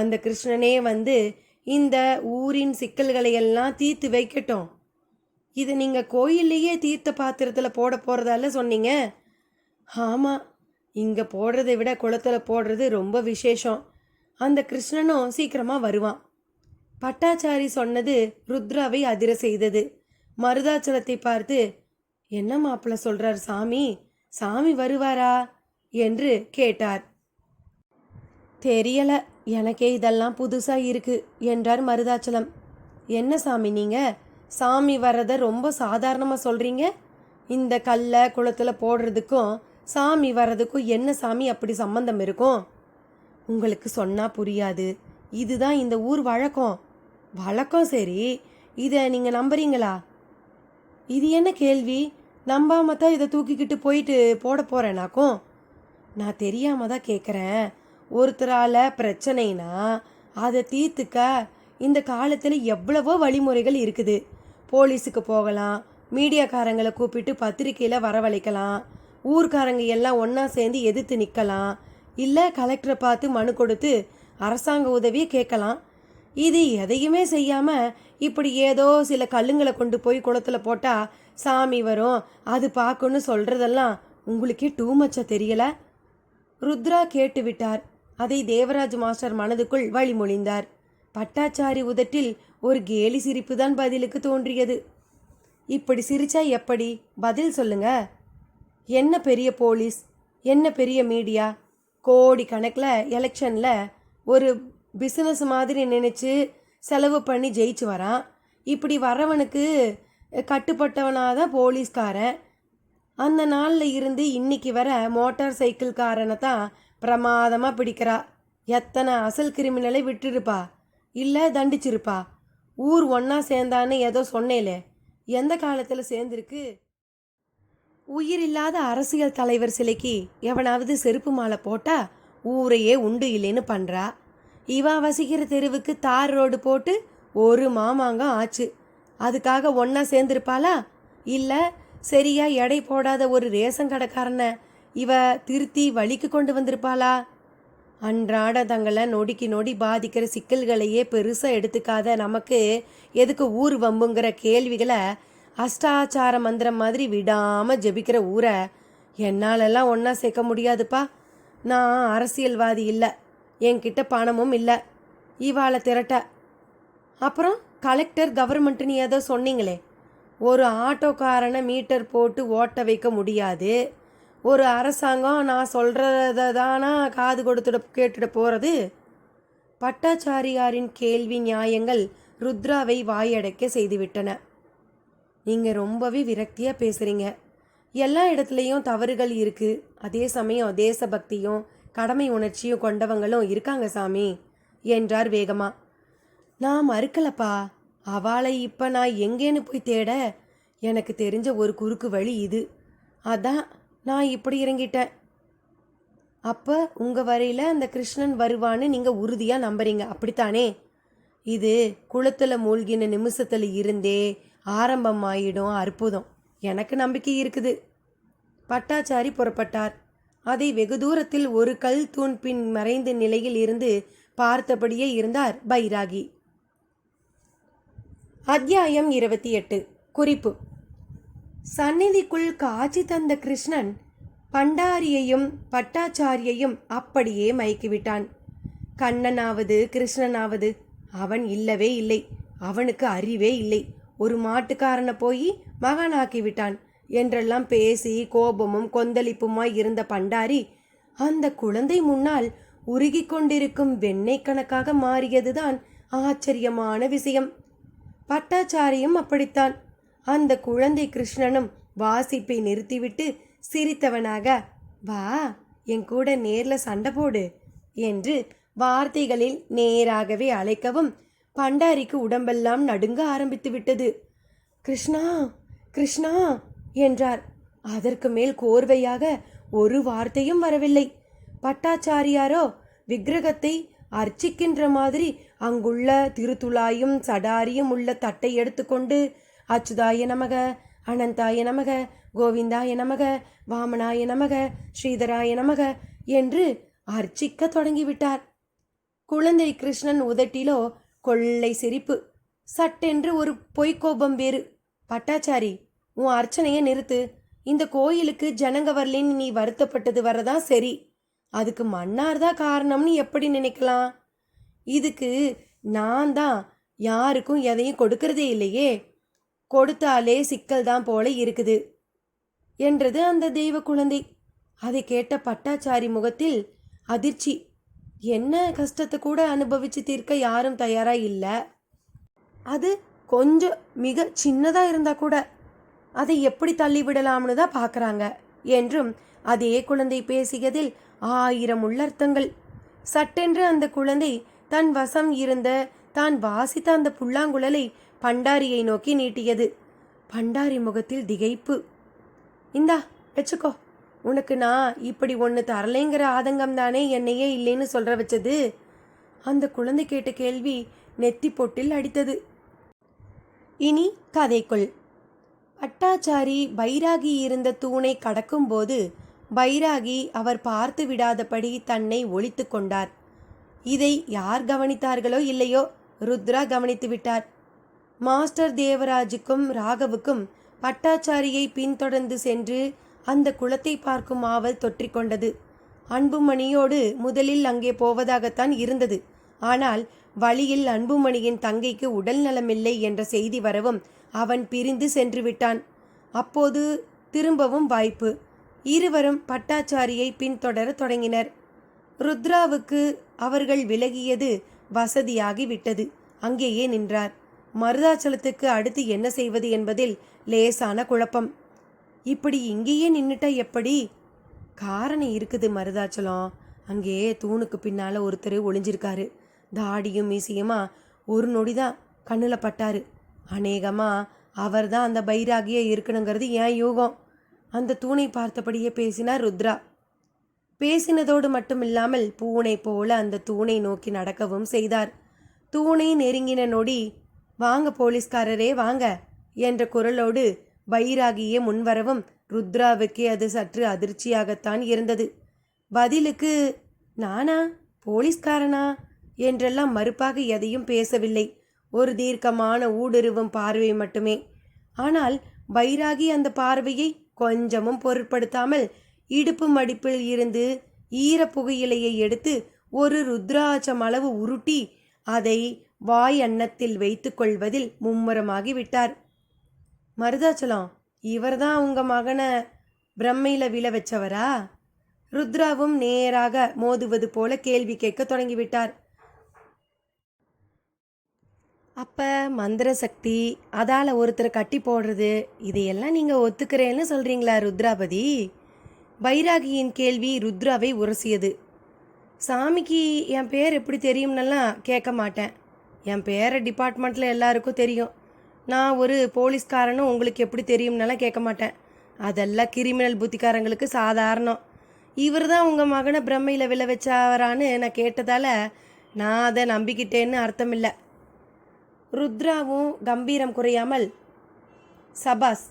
அந்த கிருஷ்ணனே வந்து இந்த ஊரின் சிக்கல்களை எல்லாம் தீர்த்து வைக்கட்டும். இதை நீங்கள் கோயில்லையே தீர்த்த பாத்திரத்தில் போட போகிறதால சொன்னீங்க. ஆமாம், இங்கே போடுறதை விட குளத்தில் போடுறது ரொம்ப விசேஷம். அந்த கிருஷ்ணனும் சீக்கிரமாக வருவான். பட்டாச்சாரி சொன்னது ருத்ராவை அதிர செய்தது. மருதாச்சலத்தை பார்த்து, என்ன மாப்பிள்ள சொல்கிறார் சாமி? சாமி வருவாரா என்று கேட்டார். தெரியல, எனக்கே இதெல்லாம் புதுசாக இருக்கு என்றார் மருதாச்சலம். என்ன சாமி நீங்கள் சாமி வர்றதை ரொம்ப சாதாரணமாக சொல்கிறீங்க? இந்த கல்லை குளத்தில் போடுறதுக்கும் சாமி வர்றதுக்கும் என்ன சாமி அப்படி சம்பந்தம் இருக்கும்? உங்களுக்கு சொன்னால் புரியாது. இதுதான் இந்த ஊர் வழக்கம். வழக்கம் சரி, இதை நீங்கள் நம்புறீங்களா? இது என்ன கேள்வி? நம்பாம தான் இதை தூக்கிக்கிட்டு போயிட்டு போட போகிறேனாக்கும். நான் தெரியாமல் தான் கேட்குறேன். ஒருத்தரால் பிரச்சனைனா அதை தீர்த்துக்க இந்த காலத்தில் எவ்வளவோ வழிமுறைகள் இருக்குது. போலீஸுக்கு போகலாம், மீடியாக்காரங்களை கூப்பிட்டு பத்திரிக்கையில் வரவழைக்கலாம், ஊர்க்காரங்க எல்லாம் ஒன்றா சேர்ந்து எதிர்த்து நிற்கலாம், இல்லை கலெக்டரை பார்த்து மனு கொடுத்து அரசாங்க உதவியை கேட்கலாம். இது எதையுமே செய்யாமல் இப்படி ஏதோ சில கல்லுங்களை கொண்டு போய் குளத்தில் போட்டால் சாமி வரும், அது பார்க்கணுன்னு சொல்கிறதெல்லாம் உங்களுக்கே டூ மச்சா தெரியல? ருத்ரா கேட்டு விட்டார். அதை தேவராஜ் மாஸ்டர் மனதுக்குள் வழிமொழிந்தார். பட்டாச்சாரி உதட்டில் ஒரு கேலி சிரிப்பு தான் பதிலுக்கு தோன்றியது. இப்படி சிரிச்சா எப்படி? பதில் சொல்லுங்க. என்ன பெரிய போலீஸ், என்ன பெரிய மீடியா, கோடி கணக்கில் எலெக்ஷனில் ஒரு பிஸ்னஸ் மாதிரி நினச்சி செலவு பண்ணி ஜெயிச்சு வரான். இப்படி வரவனுக்கு கட்டுப்பட்டவனாக தான் போலீஸ்காரன். அந்த நாளில் இருந்து இன்னைக்கு வர மோட்டார் சைக்கிள்காரனை தான் பிரமாதமாக பிடிக்கிறா. எத்தனை அசல் கிரிமினலை விட்டுருப்பா, இல்லை தண்டிச்சிருப்பா. ஊர் ஒன்றா சேர்ந்தான்னு ஏதோ சொன்னேலே, எந்த காலத்தில் சேர்ந்துருக்கு? உயிரில்லாத அரசியல் தலைவர் சிலைக்கு எவனாவது செருப்பு மாலை போட்டால் ஊரையே உண்டு இல்லைன்னு பண்ணுறா. இவா வசிக்கிற தெருவுக்கு தார் ரோடு போட்டு ஒரு மாமாங்கம் ஆச்சு. அதுக்காக ஒன்றா சேர்ந்துருப்பாளா? இல்லை சரியா எடை போடாத ஒரு ரேஷன் கடைக்காரனை இவ திருத்தி வழிக்கு கொண்டு வந்திருப்பாளா? அன்றாட தங்களை நொடிக்கு நொடி பாதிக்கிற சிக்கல்களையே பெருசாக எடுத்துக்காத நமக்கு எதுக்கு ஊர் வம்புங்கிற கேள்விகளை அஷ்டாச்சார மந்திரம் மாதிரி விடாமல் ஜெபிக்கிற ஊரை என்னாலெல்லாம் ஒன்றா சேர்க்க முடியாதுப்பா. நான் அரசியல்வாதி இல்லை, என்கிட்ட பணமும் இல்லை இவாளை திரட்ட. அப்புறம் கலெக்டர் கவர்மெண்ட்டுன்னு ஏதோ சொன்னீங்களே, ஒரு ஆட்டோக்காரனை மீட்டர் போட்டு ஓட்ட வைக்க முடியாது. ஒரு அரசாங்கம் நான் சொல்கிறத தானா காது கொடுத்துட கேட்டுட போகிறது? பட்டாச்சாரியாரின் கேள்வி நியாயங்கள் ருத்ராவை வாயடைக்க செய்துவிட்டன. நீங்கள் ரொம்பவே விரக்தியாக பேசுகிறீங்க. எல்லா இடத்துலையும் தவறுகள் இருக்குது. அதே சமயம் தேசபக்தியும் கடமை உணர்ச்சியும் கொண்டவங்களும் இருக்காங்க சாமி என்றார் வேகமா. நான் மறுக்கலப்பா. அவளை இப்போ நான் எங்கேன்னு போய் தேட? எனக்கு தெரிஞ்ச ஒரு குறுக்கு வழி இது. அதான் நான் இப்படி இறங்கிட்டேன். அப்போ உங்கள் வரையில் அந்த கிருஷ்ணன் வருவான்னு நீங்கள் உறுதியாக நம்புறீங்க, அப்படித்தானே? இது குளத்தில் மூழ்கின நிமிஷத்தில் இருந்தே ஆரம்பமாயிடும் அற்புதம். எனக்கு நம்பிக்கை இருக்குது. பட்டாச்சாரி புறப்பட்டார். அதை வெகு தூரத்தில் ஒரு கல் தூண் பின் மறைந்த நிலையில் இருந்து பார்த்தபடியே இருந்தார் பைராகி. அத்தியாயம் 28. குறிப்பு: சந்நிதிக்குள் காட்சி தந்த கிருஷ்ணன் பண்டாரியையும் பட்டாச்சாரியையும் அப்படியே மயக்கிவிட்டான். கண்ணனாவது கிருஷ்ணனாவது அவன் இல்லவே இல்லை. அவனுக்கு அறிவே இல்லை. ஒரு மாட்டுக்காரனை போய் மகனாக்கி விட்டான் என்றெல்லாம் பேசி கோபமும் கொந்தளிப்புமாய் இருந்த பண்டாரி அந்த குழந்தை முன்னால் உருகி கொண்டிருக்கும் வெண்ணெய் கணக்காக மாறியதுதான் ஆச்சரியமான விஷயம். பட்டாச்சாரியும் அப்படித்தான். அந்த குழந்தை கிருஷ்ணனும் வாசிப்பை நிறுத்திவிட்டு சிரித்தவனாக, வா என் கூட நேர்ல சண்டை போடு என்று வார்த்தைகளில் நேராகவே அழைக்கவும் பண்டாரிக்கு உடம்பெல்லாம் நடுங்க ஆரம்பித்து விட்டது. கிருஷ்ணா கிருஷ்ணா என்றார். அதற்கு மேல் கோர்வையாக ஒரு வார்த்தையும் வரவில்லை. பட்டாச்சாரியாரோ விக்கிரகத்தை அர்ச்சிக்கின்ற மாதிரி அங்குள்ள திருத்துளாயும் சடாரியும் உள்ள தட்டை எடுத்துக்கொண்டு அச்சுதாய நமக, அனந்தாய நமக, கோவிந்தாய நமக, வாமனாய நமக, ஸ்ரீதராய நமக என்று அர்ச்சிக்க தொடங்கிவிட்டார். குழந்தை கிருஷ்ணன் உதட்டிலோ கொள்ளை சிரிப்பு, சட்டென்று ஒரு பொய்க்கோபம் வேறு. பட்டாச்சாரி, உன் அர்ச்சனையை நிறுத்து. இந்த கோயிலுக்கு ஜனங்க வரலின்னு நீ வருத்தப்பட்டது வரதான் சரி. அதுக்கு மன்னார்தான் காரணம்னு எப்படி நினைக்கலாம்? இதுக்கு நான் தான் யாருக்கும் எதையும் கொடுக்கறதே இல்லையே. கொடுத்தாலே சிக்கல் தான் போல இருக்குது என்றது அந்த தெய்வ குழந்தை. அதை கேட்ட பட்டாச்சாரி முகத்தில் அதிர்ச்சி. என்ன கஷ்டத்தை கூட அனுபவிச்சு தீர்க்க யாரும் தயாரா இல்லை. அது கொஞ்சம் மிக சின்னதா இருந்தா கூட அதை எப்படி தள்ளிவிடலாம்னு தான் பார்க்குறாங்க என்றும் அதே குழந்தை பேசியதில் 1000 உள்ளர்த்தங்கள். சட்டென்று அந்த குழந்தை தன் வசம் இருந்த தான் வாசித்த அந்த புல்லாங்குழலை பண்டாரியை நோக்கி நீட்டியது. பண்டாரி முகத்தில் திகைப்பு. இந்தா வச்சுக்கோ, உனக்கு நான் இப்படி ஒன்று தரலைங்கிற ஆதங்கம் தானே என்னையே இல்லைன்னு சொல்ற வச்சது. அந்த குழந்தை கேட்ட கேள்வி நெத்தி பொட்டில் அடித்தது. இனி கதைக்குள். பட்டாச்சாரி பைராகி இருந்த தூணை கடக்கும்போது பைராகி அவர் பார்த்து விடாதபடி தன்னை ஒளித்து கொண்டார். இதை யார் கவனித்தார்களோ இல்லையோ, ருத்ரா கவனித்து விட்டார். மாஸ்டர் தேவராஜுக்கும் ராகவுக்கும் பட்டாச்சாரியை பின்தொடர்ந்து சென்று அந்த குளத்தை பார்க்கும் ஆவல் தொற்றிக்கொண்டது. அன்புமணியோடு முதலில் அங்கே போவதாகத்தான் இருந்தது. ஆனால் வழியில் அன்புமணியின் தங்கைக்கு உடல் நலமில்லை என்ற செய்தி வரவும் அவன் பிரிந்து சென்று விட்டான். அப்போது திரும்பவும் வாய்ப்பு. இருவரும் பட்டாச்சாரியை பின்தொடர தொடங்கினர். ருத்ராவுக்கு அவர்கள் விலகியது வசதியாகி விட்டது. அங்கேயே நின்றார். மருதாச்சலத்துக்கு அடுத்து என்ன செய்வது என்பதில் லேசான குழப்பம். இப்படி இங்கேயே நின்னுட்டா எப்படி? காரணம் இருக்குது. மருதாச்சலம் அங்கே தூணுக்கு பின்னால ஒருத்தர் ஒளிஞ்சிருக்காரு. தாடியும் மீசியுமா ஒரு நொடிதான் கண்ணில் பட்டாரு. அநேகமா அவர் தான் அந்த பைராகியே இருக்கணுங்கிறது ஏன் யூகம். அந்த தூணை பார்த்தபடியே பேசினார் ருத்ரா. பேசினதோடு மட்டும் இல்லாமல் பூனை போல அந்த தூணை நோக்கி நடக்கவும் செய்தார். தூணை நெருங்கின நொடி, வாங்க போலீஸ்காரரே வாங்க என்ற குரலோடு பைராகியே முன்வரவும் ருத்ராவுக்கே அது சற்று அதிர்ச்சியாகத்தான் இருந்தது. பதிலுக்கு நானா போலீஸ்காரனா என்றெல்லாம் மறுப்பாக எதையும் பேசவில்லை. ஒரு தீர்க்கமான ஊடுருவும் பார்வை மட்டுமே. ஆனால் பைராகி அந்த பார்வையை கொஞ்சமும் பொருட்படுத்தாமல் இடுப்பு மடிப்பில் இருந்து ஈர புகையிலையை எடுத்து ஒரு ருத்ராட்சம் அளவு உருட்டி அதை வாய் அன்னத்தில் வைத்து கொள்வதில் மும்முரமாகி விட்டார். மருதாச்சலம், இவர்தான் உங்க மகனை பிரம்மையில விழ வச்சவரா? ருத்ராவும் நேராக மோதுவது போல கேள்வி கேட்க தொடங்கிவிட்டார். அப்போ மந்திர சக்தி, அதால் ஒருத்தரை கட்டி போடுறது, இதையெல்லாம் நீங்கள் ஒத்துக்கிறேன்னு சொல்கிறீங்களா ருத்ராபதி? பைராகியின் கேள்வி ருத்ராவை உரசியது. சாமிக்கு என் பேர் எப்படி தெரியும்னெல்லாம் கேட்க மாட்டேன். என் பேரை டிபார்ட்மெண்ட்டில் எல்லாருக்கும் தெரியும். நான் ஒரு போலீஸ்காரனும் உங்களுக்கு எப்படி தெரியும்னெல்லாம் கேட்க மாட்டேன். அதெல்லாம் கிரிமினல் புத்திக்காரங்களுக்கு சாதாரணம். இவர் தான் உங்கள் மகனை பிரம்மையில் விழ வச்சாரான்னு நான் கேட்டதால் நான் அதை நம்பிக்கிட்டேன்னு அர்த்தம் இல்லை. ருத்ராவும் கம்பீரம் குறையாமல் சபாஸ்,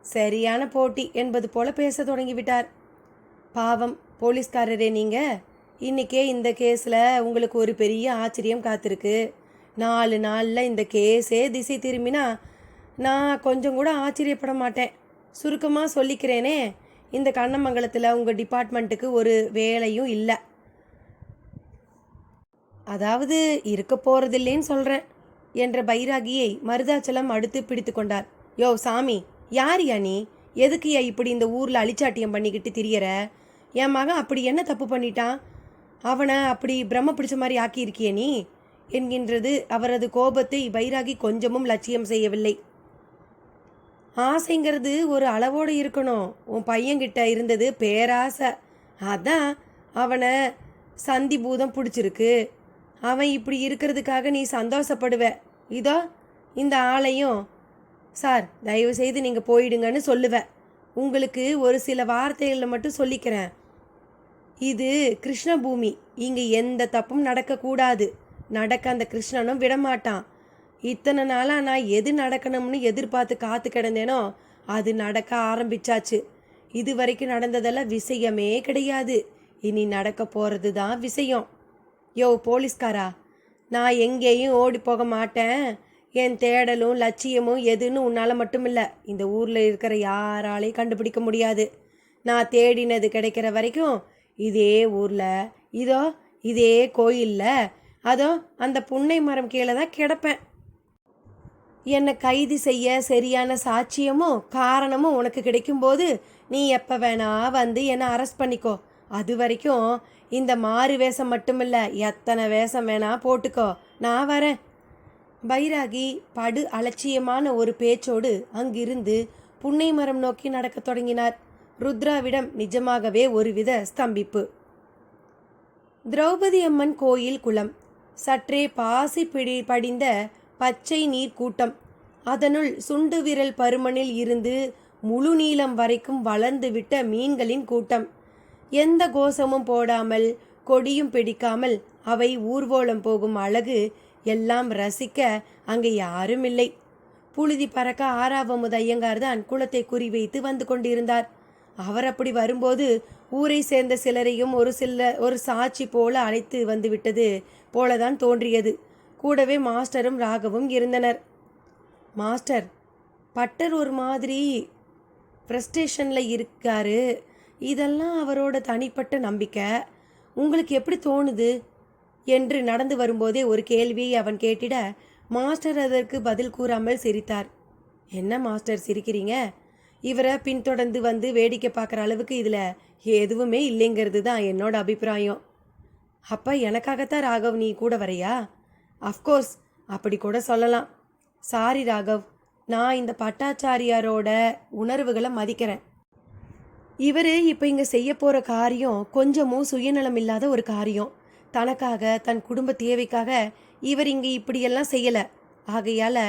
சரியான போட்டி என்பது போல பேச தொடங்கிவிட்டார். பாவம் போலீஸ்காரரே, நீங்கள் இன்றைக்கே இந்த கேஸில் உங்களுக்கு ஒரு பெரிய ஆச்சரியம் காத்திருக்கு. 4 நாளில் இந்த கேஸே திசை திரும்பினா நான் கொஞ்சம் கூட ஆச்சரியப்பட மாட்டேன். சுருக்கமாக சொல்லிக்கிறேனே, இந்த கண்ணமங்கலத்தில் உங்கள் டிபார்ட்மெண்ட்டுக்கு ஒரு வேலையும் இல்லை. அதாவது இருக்க போகிறதில்லேன்னு சொல்கிறேன் என்ற பைராகியை மருதாச்சலம் அடுத்து பிடித்து கொண்டார். யோ சாமி, யாரியா நீ? எதுக்குயா இப்படி இந்த ஊரில் அழிச்சாட்டியம் பண்ணிக்கிட்டு திரியற? என் மகன் அப்படி என்ன தப்பு பண்ணிட்டான்? அவனை அப்படி பிரம்ம பிடிச்ச மாதிரி ஆக்கியிருக்கிய நீ என்கின்றது அவரது கோபத்தை பைராகி கொஞ்சமும் லட்சியம் செய்யவில்லை. ஆசைங்கிறது ஒரு அளவோடு இருக்கணும். உன் பையன்கிட்ட இருந்தது பேராசை. அதான் அவனை சந்தி பூதம் பிடிச்சிருக்கு. அவன் இப்படி இருக்கிறதுக்காக நீ சந்தோஷப்படுவ. இதோ இந்த ஆளையும் சார் தயவு செய்து நீங்கள் போயிடுங்கன்னு சொல்லுவேன். உங்களுக்கு ஒரு சில வார்த்தைகளில் மட்டும் சொல்லிக்கிறேன். இது கிருஷ்ண பூமி. இங்கே எந்த தப்பும் நடக்கக்கூடாது. நடக்க அந்த கிருஷ்ணனும் விடமாட்டான். இத்தனை நாளாக நான் எது நடக்கணும்னு எதிர்பார்த்து காத்து கிடந்தேனோ அது நடக்க ஆரம்பிச்சாச்சு. இது வரைக்கும் நடந்ததெல்லாம் விஷயமே கிடையாது. இனி நடக்க போகிறது தான் விஷயம். யோ போலீஸ்காரா, நான் எங்கேயும் ஓடி போக மாட்டேன். என் தேடலும் லட்சியமும் எதுன்னு உன்னால் மட்டும் இல்லை, இந்த ஊரில் இருக்கிற யாராலையும் கண்டுபிடிக்க முடியாது. நான் தேடினது கிடைக்கிற வரைக்கும் இதே ஊரில் இதோ இதே கோயிலில் அதோ அந்த புன்னை மரம் கீழே தான் கிடப்பேன். என்னை கைது செய்ய சரியான சாட்சியமும் காரணமும் உனக்கு கிடைக்கும்போது நீ எப்போ வேணா வந்து என்னை அரெஸ்ட் பண்ணிக்கோ. அது வரைக்கும் இந்த மாறு வேஷம் மட்டுமில்லை, எத்தனை வேஷம் வேணா போட்டுக்கோ, நான் வரேன். பைராகி படு அலட்சியமான ஒரு பேச்சோடு அங்கிருந்து புன்னை மரம் நோக்கி நடக்கத் தொடங்கினார். ருத்ராவிடம் நிஜமாகவே ஒருவித ஸ்தம்பிப்பு. திரௌபதி அம்மன் கோயில் குளம். சற்றே பாசி படிந்த பச்சை நீர் கூட்டம். அதனுள் சுண்டு விரல் பருமனில் இருந்து முழு நீளம் வரைக்கும் வளர்ந்து விட்ட மீன்களின் கூட்டம். எந்த கோஷமும் போடாமல் கொடியும் பிடிக்காமல் அவை ஊர்வலம் போகும் அழகு எல்லாம் ரசிக்க அங்கே யாரும் இல்லை. புழுதி பறக்க ஆறாவமுது ஐயங்கார் தான் குளத்தை குறிவைத்து வந்து கொண்டிருந்தார். அவர் அப்படி வரும்போது ஊரை சேர்ந்த சிலரையும் ஒரு சாட்சி போல அழைத்து வந்து விட்டது போலதான் தோன்றியது. கூடவே மாஸ்டரும் ராகவும் இருந்தனர். மாஸ்டர், பட்டர் ஒரு மாதிரி ஃப்ரஸ்ட்ரேஷனில் இருக்காரு. இதெல்லாம் அவரோட தனிப்பட்ட நம்பிக்கை. உங்களுக்கு எப்படி தோணுது என்று நடந்து வரும்போதே ஒரு கேள்வியை அவன் கேட்டிட மாஸ்டர் அதற்கு பதில் கூறாமல் சிரித்தார். என்ன மாஸ்டர் சிரிக்கிறீங்க? இவரை பின்தொடர்ந்து வந்து வேடிக்கை பார்க்குற அளவுக்கு இதில் எதுவுமே இல்லைங்கிறது தான் என்னோட அபிப்பிராயம். அப்போ எனக்காகத்தான் ராகவ் நீ கூட வரையா? அஃப்கோர்ஸ், அப்படி கூட சொல்லலாம். சாரி ராகவ், நான் இந்த பட்டாச்சாரியாரோட உணர்வுகளை மதிக்கிறேன். இவர் இப்போ இங்கே செய்ய போகிற காரியம் கொஞ்சமும் சுயநலம் இல்லாத ஒரு காரியம். தனக்காக தன் குடும்ப தேவைக்காக இவர் இங்கே இப்படியெல்லாம் செய்யலை. ஆகையால்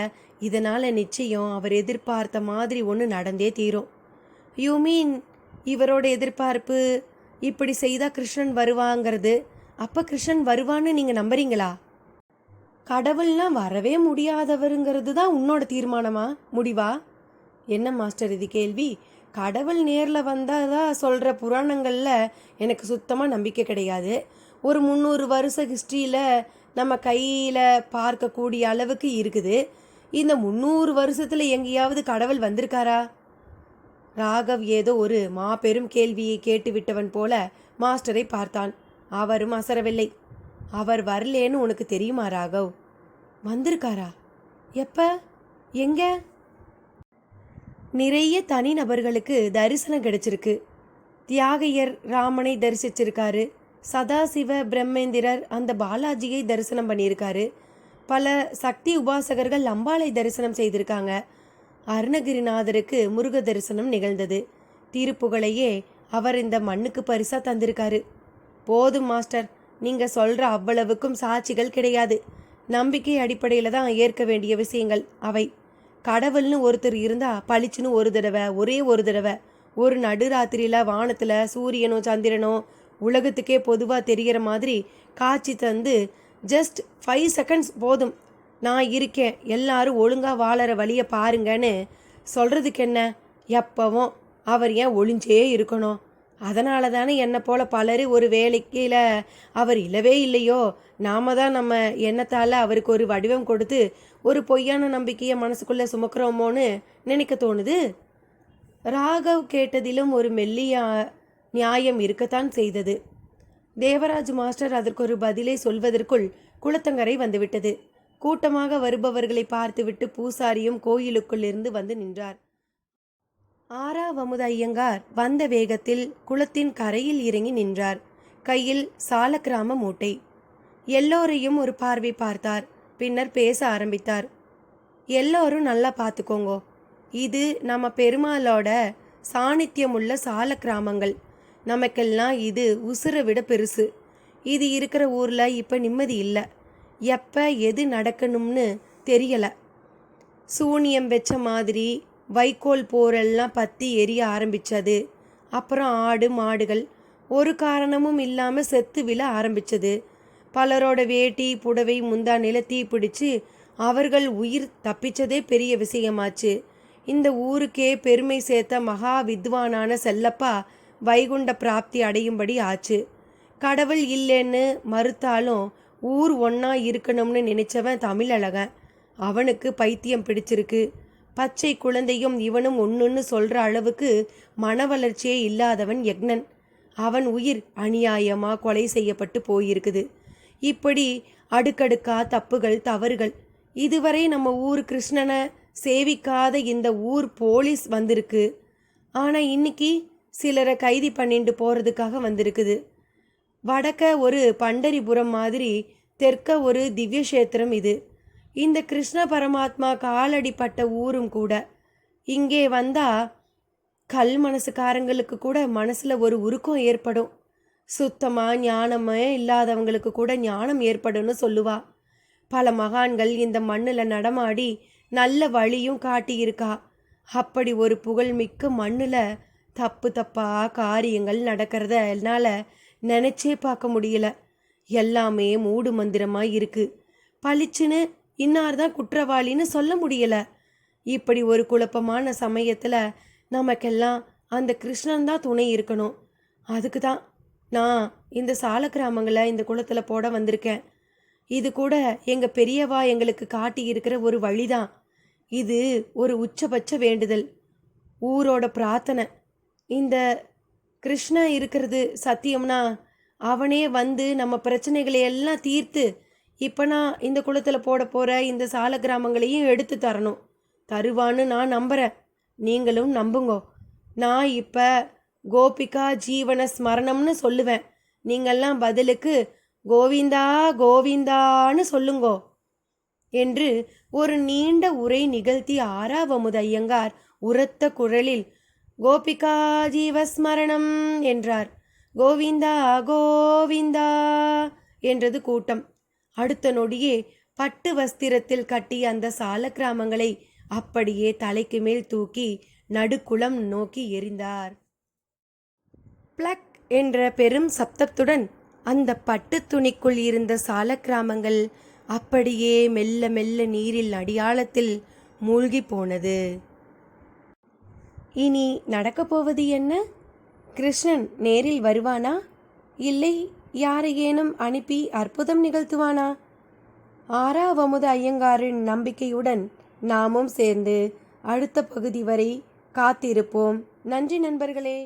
இதனால் நிச்சயம் அவர் எதிர்பார்த்த மாதிரி ஒன்று நடந்தே தீரும். யூ மீன் இவரோட எதிர்பார்ப்பு இப்படி செய்தால் கிருஷ்ணன் வருவாங்கிறது? அப்போ கிருஷ்ணன் வருவான்னு நீங்கள் நம்புறீங்களா? கடவுள்லாம் வரவே முடியாதவருங்கிறது தான் உன்னோட தீர்மானமா, முடிவா? என்ன மாஸ்டர் இது கேள்வி? கடவுள் நேரில் வந்தால் சொல்கிற புராணங்களில் எனக்கு சுத்தமாக நம்பிக்கை கிடையாது. ஒரு 300 வருஷ ஹிஸ்ட்ரியில் நம்ம கையில் பார்க்கக்கூடிய அளவுக்கு இருக்குது. இந்த 300 வருஷத்தில் எங்கேயாவது கடவுள் வந்திருக்காரா? ராகவ் ஏதோ ஒரு மாபெரும் கேள்வியை கேட்டுவிட்டவன் போல மாஸ்டரை பார்த்தான். அவரும் அசரவில்லை. அவர் வரலேன்னு உனக்கு தெரியுமா ராகவ்? வந்திருக்காரா? எப்ப? எங்க? நிறைய தனிநபர்களுக்கு தரிசனம் கிடைச்சிருக்கு. தியாகையர் ராமனை தரிசிச்சிருக்காரு. சதாசிவ பிரம்மேந்திரர் அந்த பாலாஜியை தரிசனம் பண்ணியிருக்காரு. பல சக்தி உபாசகர்கள் அம்பாளை தரிசனம் செய்திருக்காங்க. அருணகிரிநாதருக்கு முருக தரிசனம் நிகழ்ந்தது. திருப்புகழையே அவர் இந்த மண்ணுக்கு பரிசா தந்திருக்காரு. போதும் மாஸ்டர், நீங்கள் சொல்கிற அவ்வளவுக்கும் சாட்சிகள் கிடையாது. நம்பிக்கை அடிப்படையில் தான் ஏற்க வேண்டிய விஷயங்கள் அவை. கடவுள்னு ஒருத்தர் இருந்தால் பளிச்சுன்னு ஒரு தடவை, ஒரே ஒரு தடவை ஒரு நடுராத்திரியில் வானத்தில் சூரியனோ சந்திரனோ உலகத்துக்கே பொதுவாக தெரிகிற மாதிரி காட்சி தந்து ஜஸ்ட் 5 செகண்ட்ஸ் போதும், நான் இருக்கேன், எல்லாரும் ஒழுங்காக வாழற வழியை பாருங்கன்னு சொல்கிறதுக்கு என்ன? எப்பவும் அவர் ஏன் ஒளிஞ்சே இருக்கணும்? அதனால தானே என்னை போல் பலர் ஒரு வேலைக்கில் அவர் இல்லவே இல்லையோ, நாம தான் நம்ம எண்ணத்தால் அவருக்கு ஒரு வடிவம் கொடுத்து ஒரு பொய்யான நம்பிக்கையை மனசுக்குள்ளே சுமக்கிறோமோன்னு நினைக்க தோணுது. ராகவ் கேட்டதிலும் ஒரு மெல்லிய நியாயம் இருக்கத்தான் செய்தது. தேவராஜ் மாஸ்டர் அதற்கு ஒரு பதிலை சொல்வதற்குள் குளத்தங்கரை வந்துவிட்டது. கூட்டமாக வருபவர்களை பார்த்துவிட்டு பூசாரியும் கோயிலுக்குள் இருந்து வந்து நின்றார். ஆறாவமுத ஐயங்கார் வந்த வேகத்தில் குளத்தின் கரையில் இறங்கி நின்றார். கையில் சாலக்கிராம மூட்டை. எல்லோரையும் ஒரு பார்வை பார்த்தார். பின்னர் பேச ஆரம்பித்தார். எல்லோரும் நல்லா பார்த்துக்கோங்கோ, இது நம்ம பெருமாளோட சாநித்தியமுள்ள சால கிராமங்கள். நமக்கெல்லாம் இது உசுரை விட பெருசு. இது இருக்கிற ஊரில் இப்போ நிம்மதி இல்லை. எப்போ எது நடக்கணும்னு தெரியலை. சூனியம் வச்ச மாதிரி வைக்கோல் போரெல்லாம் பற்றி எரிய ஆரம்பித்தது. அப்புறம் ஆடு மாடுகள் ஒரு காரணமும் இல்லாமல் செத்து விழ ஆரம்பித்தது. பலரோட வேட்டி புடவை முந்தானில தீ பிடிச்சு அவர்கள் உயிர் தப்பிச்சதே பெரிய விஷயமாச்சு. இந்த ஊருக்கே பெருமை சேர்த்த மகா வித்வானான செல்லப்பா வைகுண்ட பிராப்தி அடையும்படி ஆச்சு. கடவுள் இல்லைன்னு மறுத்தாலும் ஊர் ஒன்றா இருக்கணும்னு நினைச்சவன் தமிழழகன். அவனுக்கு பைத்தியம் பிடிச்சிருக்கு. பச்சை குழந்தையும் இவனும் ஒன்றுன்னு சொல்கிற அளவுக்கு மன வளர்ச்சியே இல்லாதவன் யக்னன். அவன் உயிர் அநியாயமாக கொலை செய்யப்பட்டு போயிருக்குது. இப்படி அடுக்கடுக்கா தப்புகள் தவறுகள். இதுவரை நம்ம ஊர் கிருஷ்ணனை சேவிக்காத இந்த ஊர் போலீஸ் வந்திருக்கு. ஆனால் இன்னைக்கு சிலரை கைதி பண்ணிட்டு போகிறதுக்காக வந்திருக்குது. வடக்க ஒரு பண்டரிபுரம் மாதிரி, தெற்க ஒரு திவ்யக்ஷேத்திரம் இது. இந்த கிருஷ்ண பரமாத்மா காலடிப்பட்ட ஊரும் கூட. இங்கே வந்தால் கல் மனசுக்காரங்களுக்கு கூட மனசில் ஒரு உருக்கம் ஏற்படும். சுத்தமாக ஞானமே இல்லாதவங்களுக்கு கூட ஞானம் ஏற்படும்னு சொல்லுவா. பல மகான்கள் இந்த மண்ணில் நடமாடி நல்ல வழியும் காட்டியிருக்கா. அப்படி ஒரு புகழ்மிக்க மண்ணில் தப்பு தப்பாக காரியங்கள் நடக்கிறத என்னால் நினச்சே பார்க்க முடியல. எல்லாமே மூடு மந்திரமாக இருக்குது. பளிச்சுன்னு இன்னார் தான் குற்றவாளின்னு சொல்ல முடியலை. இப்படி ஒரு குழப்பமான சமயத்தில் நமக்கெல்லாம் அந்த கிருஷ்ணன் தான் துணை இருக்கணும். அதுக்கு தான் நான் இந்த சால கிராமங்களை இந்த குளத்தில் போட வந்திருக்கேன். இது கூட எங்கள் பெரியவா எங்களுக்கு காட்டி இருக்கிற ஒரு வழிதான். இது ஒரு உச்சபட்ச வேண்டுதல், ஊரோட பிரார்த்தனை. இந்த கிருஷ்ணன் இருக்கிறது சத்தியம்னா அவனே வந்து நம்ம பிரச்சனைகளை எல்லாம் தீர்த்து இப்போ நான் இந்த குளத்தில் போட போகிற இந்த சால கிராமங்களையும் எடுத்து தரணும். தருவான்னு நான் நம்புகிறேன். நீங்களும் நம்புங்கோ. நான் இப்போ கோபிகா ஜீவன ஸ்மரணம்னு சொல்லுவேன். நீங்கள்லாம் பதிலுக்கு கோவிந்தா கோவிந்தான்னு சொல்லுங்கோ என்று ஒரு நீண்ட உரை நிகழ்த்தி ஆறாவமுத ஐயங்கார் உரத்த குரலில் கோபிகா ஜீவஸ்மரணம் என்றார். கோவிந்தா கோவிந்தா என்றது கூட்டம். அடுத்த நொடியே பட்டு வஸ்திரத்தில் கட்டிய அந்த சால கிராமங்களை அப்படியே தலைக்கு மேல் தூக்கி நடுக்குளம் நோக்கி எறிந்தார். பிளக் என்ற பெரும் சப்தத்துடன் அந்த பட்டு துணிக்குள் இருந்த சால கிராமங்கள் அப்படியே மெல்ல மெல்ல நீரில் அடியாளத்தில் மூழ்கி போனது. இனி நடக்கப் போவது என்ன? கிருஷ்ணன் நேரில் வருவானா, இல்லை யாரையேனும் அனுப்பி அற்புதம் நிகழ்த்துவானா? ஆறாவமுத ஐயங்காரின் நம்பிக்கையுடன் நாமும் சேர்ந்து அடுத்த பகுதி வரை காத்திருப்போம். நன்றி நண்பர்களே.